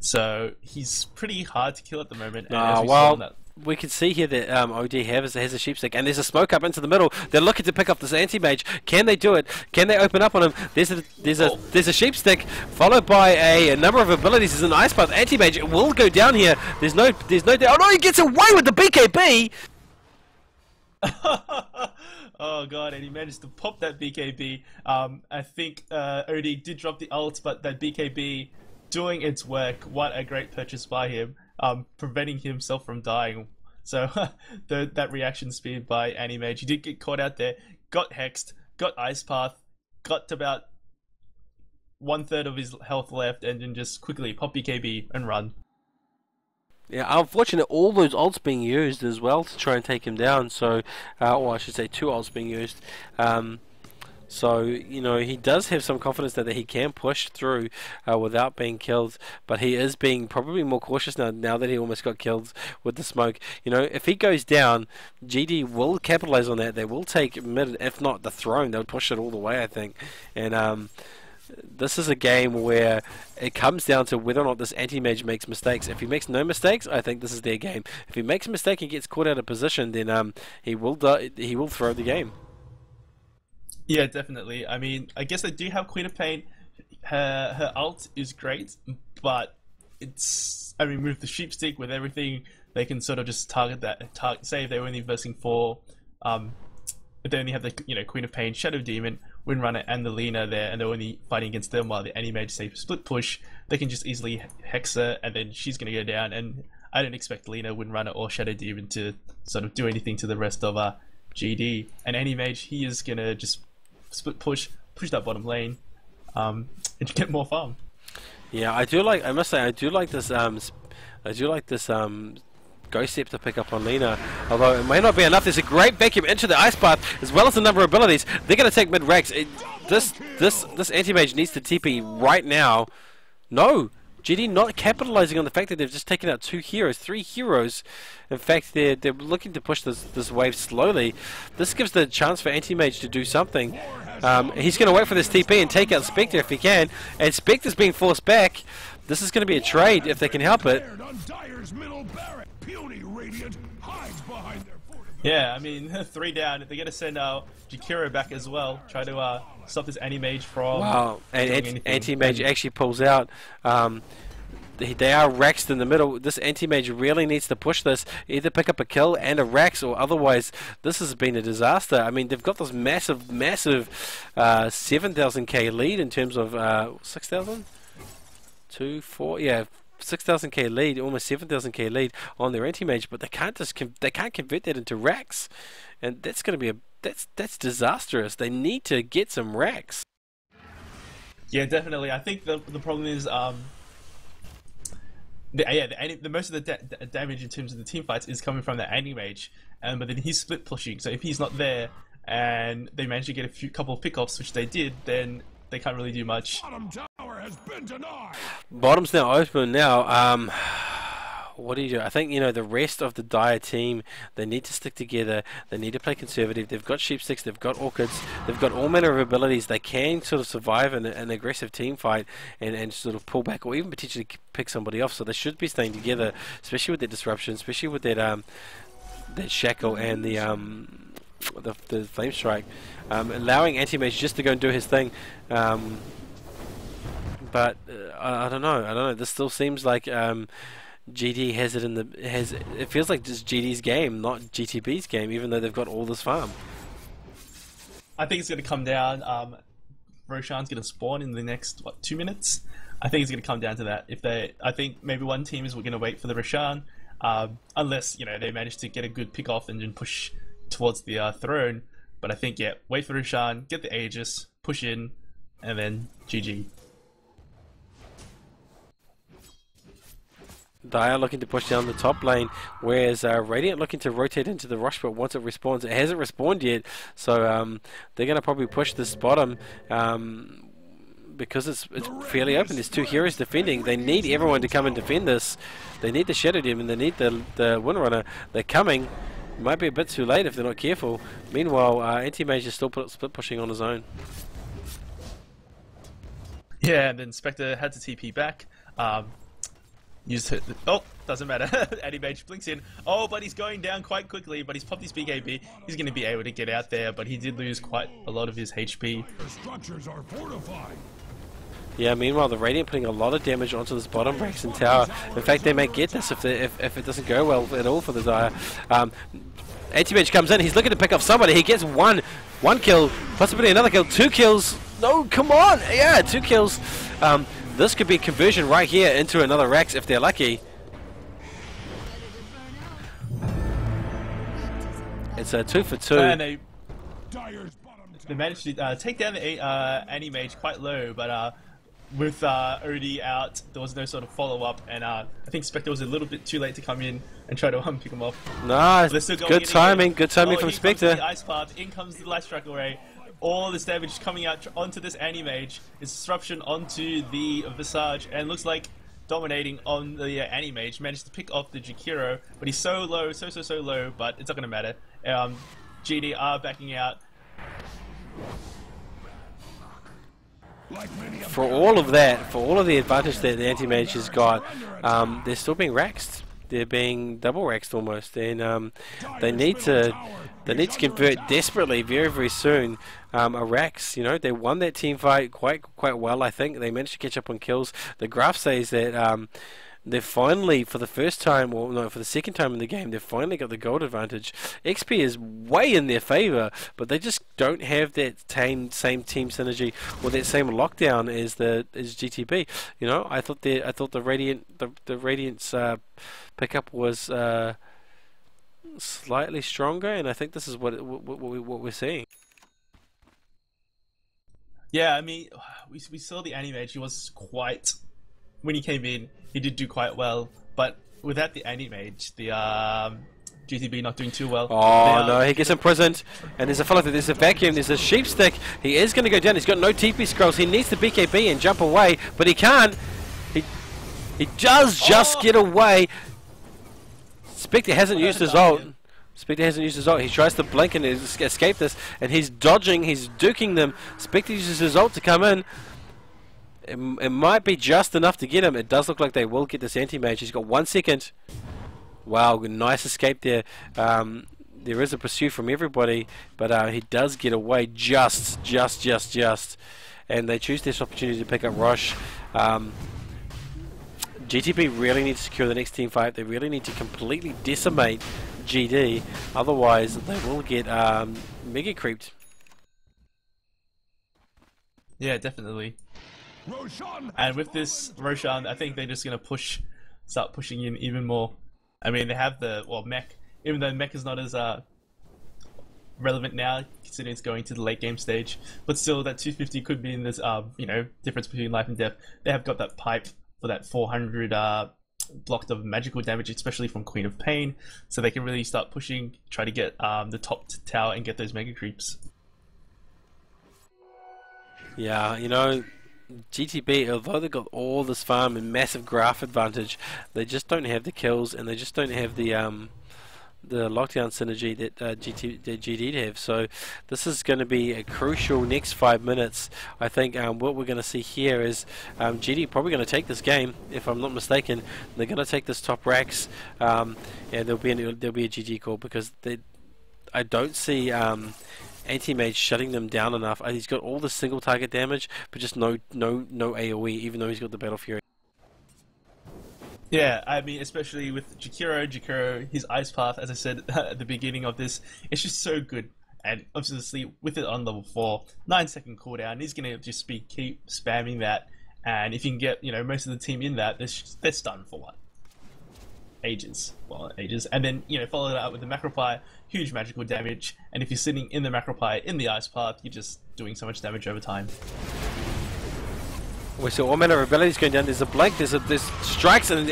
So he's pretty hard to kill at the moment. And as we saw in that, we can see here that OD has a sheepstick, and there's a smoke up into the middle. They're looking to pick up this anti-mage. Can they do it? Can they open up on him? There's a sheepstick followed by a number of abilities. There's an ice path. Anti-mage will go down here. There's no doubt. Oh no, he gets away with the BKB. Oh god, and he managed to pop that BKB. I think OD did drop the ult, but that BKB doing its work. What a great purchase by him, preventing himself from dying. So that reaction speed by Animage, he did get caught out there, got hexed, got ice path, got to about 1/3 of his health left, and then just quickly pop BKB and run. Yeah, unfortunately, all those ults being used as well to try and take him down. So, or I should say, 2 ults being used. So, you know, he does have some confidence that he can push through without being killed, but he is being probably more cautious now that he almost got killed with the smoke. You know, if he goes down, GD will capitalize on that. They will take mid, if not the throne. They'll push it all the way, I think. And this is a game where it comes down to whether or not this anti-mage makes mistakes. If he makes no mistakes, I think this is their game. If he makes a mistake and gets caught out of position, then he will throw the game. Yeah, definitely. I mean, I guess they do have Queen of Pain. Her ult is great, but it's, I mean, with the sheepstick, with everything, they can sort of just target that. Say if they're only versing 4, if they only have the, you know, Queen of Pain, Shadow Demon, Windrunner, and the Lina there, and they're only fighting against them while the Animage say split push, they can just easily hex her, and then she's going to go down. And I don't expect Lina, Windrunner, or Shadow Demon to sort of do anything to the rest of GD. And Animage, he is going to just split push that bottom lane, and get more farm. Yeah, I must say, I do like this Ghost Step to pick up on Lina, although it may not be enough. There's a great vacuum into the ice path, as well as a number of abilities. They're going to take mid racks. This anti-mage needs to TP right now. No, GD not capitalizing on the fact that they've just taken out 3 heroes. In fact, they're looking to push this wave slowly. This gives the chance for anti-mage to do something. He's going to wait for this TP and take out Spectre if he can, and Spectre's being forced back. This is going to be a trade if they can help it. Yeah, I mean, 3 down. They're going to send Jakiro back as well. Try to stop this anti-mage from... Wow, and anti-mage actually pulls out. They are Raxed in the middle. This anti-mage really needs to push this. Either pick up a kill and a Rax, or otherwise this has been a disaster. I mean, they've got this massive 7,000k lead in terms of 6,000? 2, 4, yeah. 6,000k lead, almost 7,000k lead on their anti-mage, but they can't convert that into racks, and that's going to be that's disastrous. They need to get some racks. Yeah, definitely. I think the problem is the most of the damage in terms of the team fights is coming from the anti-mage, but then he's split pushing. So if he's not there and they manage to get a couple of pickoffs, which they did, then they can't really do much. Bottom tower has been denied. Bottom's now open now. What do you do? I think, you know, the rest of the Dire team, they need to stick together. They need to play conservative. They've got sheepsticks, they've got orchids, they've got all manner of abilities. They can sort of survive an aggressive team fight and sort of pull back, or even potentially pick somebody off. So they should be staying together, especially with their disruption, especially with that shackle and the flame strike, allowing anti-mage just to go and do his thing. But I don't know. This still seems like GD has it it feels like just GD's game, not GTB's game, even though they've got all this farm. I think it's going to come down. Roshan's going to spawn in the next 2 minutes. I think it's going to come down to that. I think maybe one team is going to wait for the Roshan, unless, you know, they manage to get a good pick off and then push towards the throne. But I think, yeah, wait for Roshan, get the Aegis, push in, and then GG. Dire looking to push down the top lane, whereas Radiant looking to rotate into the rush, but once it respawns, it hasn't respawned yet, so they're going to probably push this bottom because it's fairly open. There's 2 heroes defending. They need everyone to come and defend this. They need the Shadow Demon, they need the Windrunner. They're coming. It might be a bit too late if they're not careful. Meanwhile, Anti-Mage is still split pushing on his own. Yeah, and then Spectre had to TP back. Used her. Oh, doesn't matter. Anti-Mage blinks in. Oh, but he's going down quite quickly. But he's popped his BKB. He's going to be able to get out there. But he did lose quite a lot of his HP. The structures are fortified. Yeah, meanwhile, the Radiant putting a lot of damage onto this bottom Braxton tower. In fact, they may get this if it doesn't go well at all for the Xayah. Anti-Mage comes in. He's looking to pick off somebody. He gets one kill, possibly another kill, 2 kills. No, come on. Yeah, 2 kills. This could be conversion right here into another Rax if they're lucky. It's a 2 for 2. And they managed to take down the Anti-Mage quite low, but with Odie out, there was no sort of follow-up, and I think Spectre was a little bit too late to come in and try to pick him off. Nice, good timing from Spectre. The Ice Path, in comes the Light Strike Array. All this damage coming out onto this Anti-Mage. It's disruption onto the Visage, and looks like dominating on the Anti-Mage. Managed to pick off the Jakiro, but he's so low, so low, but it's not going to matter. GD are backing out. For all of that, for all of the advantage that the Anti-Mage has got, they're still being raxed. They're being double raxed almost, and they need to convert desperately very soon. A Rax, you know, they won that team fight quite well. I think they managed to catch up on kills. The graph says that they finally, for the first time, or no, for the second time in the game, they've finally got the gold advantage. XP is way in their favor, but they just don't have that same team synergy or that same lockdown as GTB. You know, I thought the Radiant's pickup was slightly stronger, and I think this is what we're seeing. Yeah, I mean, we saw the Anti-Mage. He was quite, when he came in, he did do quite well, but without the Anti-Mage, the GTB not doing too well. Oh no, he gets imprisoned, and there's a follow through. There's a vacuum. There's a sheep stick. He is going to go down. He's got no TP scrolls. He needs the BKB and jump away, but he can't. He does just get away. Spectre hasn't used his ult. Spectre hasn't used his ult. He tries to blink and escape this, and he's dodging, he's duking them. Spectre uses his ult to come in. It might be just enough to get him. It does look like they will get this Anti-Mage. He's got 1 second. Wow, nice escape there. There is a pursuit from everybody, but he does get away just. And they choose this opportunity to pick up Rosh. GTB really need to secure the next team fight. They really need to completely decimate GD, otherwise they will get mega creeped. Yeah, definitely. And with this Roshan, I think they're just gonna start pushing in even more. I mean, they have the mech, even though mech is not as relevant now, considering it's going to the late game stage. But still, that 250 could be in this difference between life and death. They have got that pipe for that 400 blocked of magical damage, especially from Queen of Pain, so they can really start pushing, try to get the top tower and get those mega creeps. Yeah, you know, GTB, although they got all this farm and massive graph advantage, they just don't have the kills, and they just don't have the lockdown synergy that GD have. So this is going to be a crucial next 5 minutes. I think what we're going to see here is GD probably going to take this game, if I'm not mistaken. They're going to take this top Rax, and there'll be a GG call, because I don't see Anti-Mage shutting them down enough. He's got all the single target damage, but just no AoE, even though he's got the Battle Fury. Yeah, I mean, especially with Jakiro, his Ice Path, as I said at the beginning of this, it's just so good. And obviously, with it on level 4, 9-second cooldown, he's going to just keep spamming that. And if you can get, most of the team in that, they're stunned for what? Ages. Well, ages. And then, follow it out with the Macropie, huge magical damage. And if you're sitting in the Macropie in the Ice Path, you're just doing so much damage over time. We saw all manner of abilities going down. There's a blink, there's strikes, and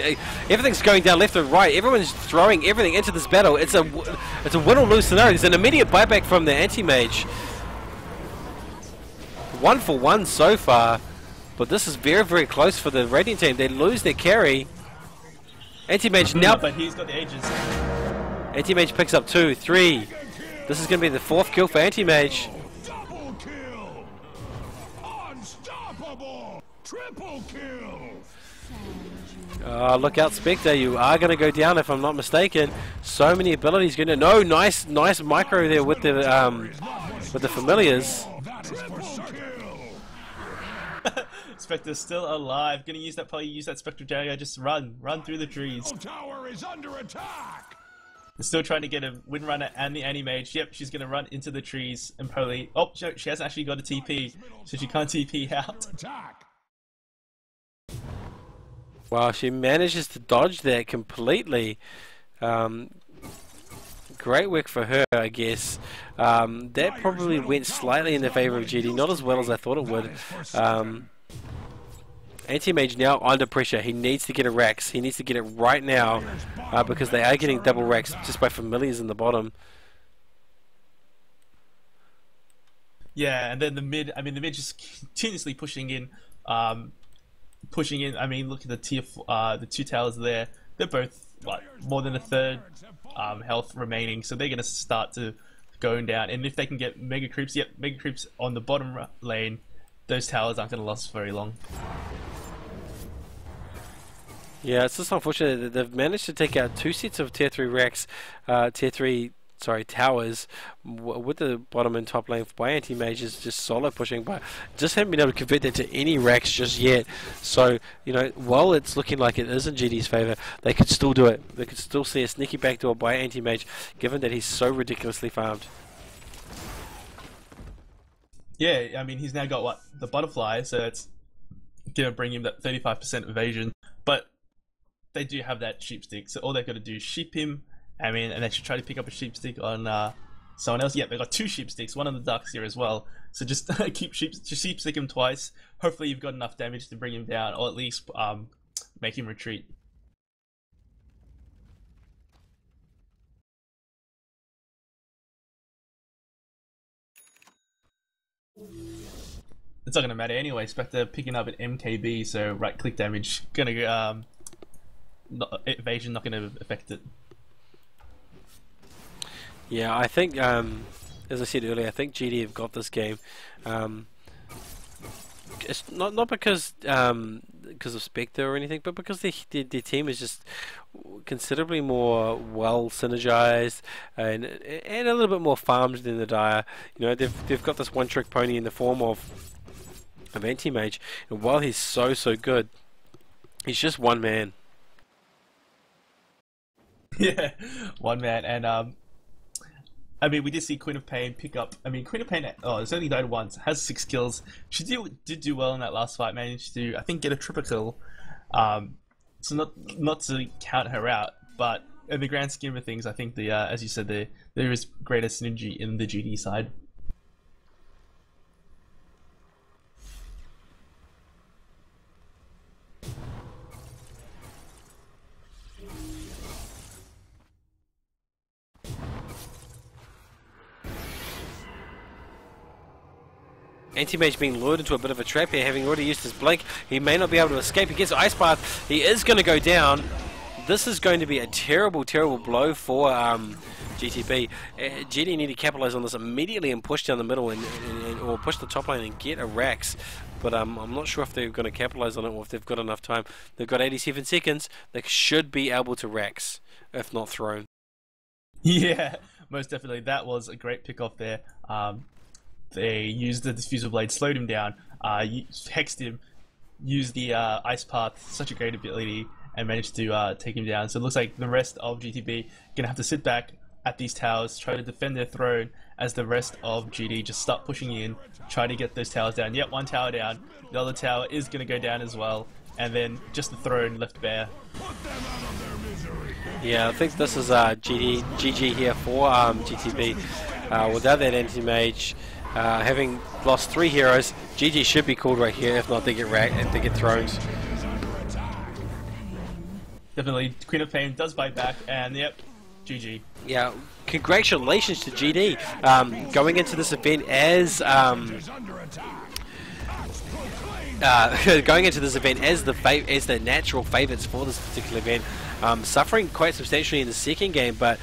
everything's going down left and right. Everyone's throwing everything into this battle. It's a win or lose scenario. There's an immediate buyback from the Anti-Mage. 1 for 1 so far, but this is very close for the Radiant team. They lose their carry. Anti-Mage now, but he's got the Aegis. Anti-Mage picks up 2, 3. This is going to be the 4th kill for Anti-Mage. Triple kill. Look out, Spectre! You are going to go down if I'm not mistaken. So many abilities going to. No, nice micro there with the familiars. Spectre's still alive. Gonna use that, probably use that Spectre Dagger. Just run through the trees. Tower is under attack. Still trying to get a Windrunner and the Anti-Mage. Yep, she's gonna run into the trees and probably. Oh, she hasn't actually got a TP, so she can't TP out. Wow, she manages to dodge that completely. Great work for her, I guess. That probably went slightly in the favor of GD, not as well as I thought it would. Anti-Mage now under pressure. He needs to get a Rax. He needs to get it right now because they are getting double Rax just by familiars in the bottom. Yeah, and then the mid. I mean, the mid just continuously pushing in. I mean, look at the two towers there. They're both what, more than a third health remaining, so they're going to start to going down. And if they can get Mega Creeps, yep, Mega Creeps on the bottom lane, those towers aren't going to last very long. Yeah, it's just unfortunate that they've managed to take out 2 sets of tier 3 racks, towers, with the bottom and top lane by Anti-Mages just solo pushing, but just haven't been able to convert that to any racks just yet. So, you know, while it's looking like it is in GD's favour, they could still do it. They could still see a sneaky backdoor by Anti-Mage, given that he's so ridiculously farmed. Yeah, I mean, he's now got, what, the Butterfly, so it's going to bring him that 35% evasion, but they do have that sheep stick, so all they've got to do is sheep him. I mean, and they should try to pick up a sheep stick on someone else. Yeah, they've got 2 sheep sticks, one on the Dark Seer as well. So just keep sheep stick him twice. Hopefully you've got enough damage to bring him down, or at least make him retreat. It's not going to matter anyway. Spectre picking up an MKB, so right click damage. Gonna evasion not going to affect it. Yeah, I think, as I said earlier, I think GD have got this game. It's not because of Spectre or anything, but because their team is just considerably more well synergized and a little bit more farmed than the Dire. You know, they've got this one-trick pony in the form of Anti-Mage, and while he's so good, he's just one man. Yeah, one man, and I mean, we did see Queen of Pain pick up. I mean, Queen of Pain, it's only died once, has 6 kills. She did do well in that last fight, managed to, I think, get a triple kill. So not to count her out, but in the grand scheme of things, I think as you said, there is greater synergy in the GD side. Anti-Mage being lured into a bit of a trap here, having already used his blink. He may not be able to escape. He gets Ice Path. He is going to go down. This is going to be a terrible blow for GTB. GD need to capitalize on this immediately and push down the middle or push the top lane and get a Rax. But I'm not sure if they're going to capitalize on it or if they've got enough time. They've got 87 seconds. They should be able to Rax, if not thrown. Yeah, most definitely. That was a great pick off there. They used the Diffusal Blade, slowed him down, hexed him, used the Ice Path, such a great ability, and managed to take him down. So it looks like the rest of GTB gonna have to sit back at these towers, try to defend their throne, as the rest of GD just start pushing in, try to get those towers down. Yep, one tower down, the other tower is gonna go down as well, and then just the throne left bare. Yeah, I think this is GG here for GTB. Without that Anti-Mage, having lost 3 heroes, GG should be called right here. If not, they get thrones. Definitely, Queen of Pain does bite back, and yep, GG. Yeah, congratulations to GD going into this event as the natural favourites for this particular event, suffering quite substantially in the second game, but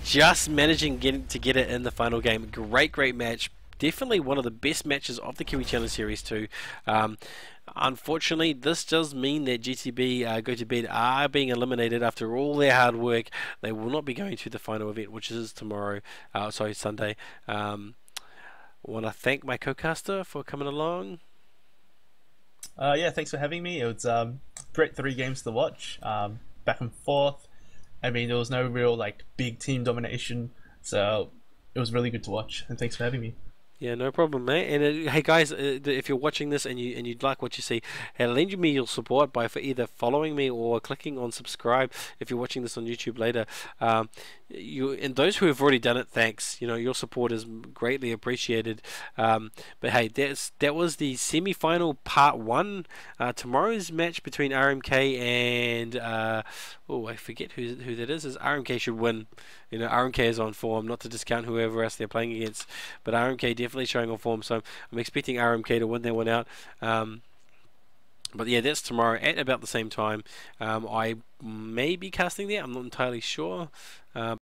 just managing to get it in the final game. Great match. definitely one of the best matches of the Kiwi Challenge Series 2. Unfortunately, this does mean that GTB Go to Bed are being eliminated after all their hard work. They will not be going to the final event, which is tomorrow, Sunday. Want to thank my co-caster for coming along. Yeah, thanks for having me. It was great 3 games to watch, back and forth. I mean, there was no real like big team domination, so it was really good to watch. And thanks for having me. Yeah, no problem, mate. And hey, guys, if you're watching this and you'd like what you see, lend me your support by either following me or clicking on subscribe. If you're watching this on YouTube later, and those who have already done it, thanks. You know, your support is greatly appreciated. But hey, that was the semi-final part 1. Tomorrow's match between RMK and I forget who that is. RMK should win. You know, RMK is on form, not to discount whoever else they're playing against, but RMK definitely showing on form, so I'm expecting RMK to win that one out. But yeah, that's tomorrow at about the same time. I may be casting there, I'm not entirely sure.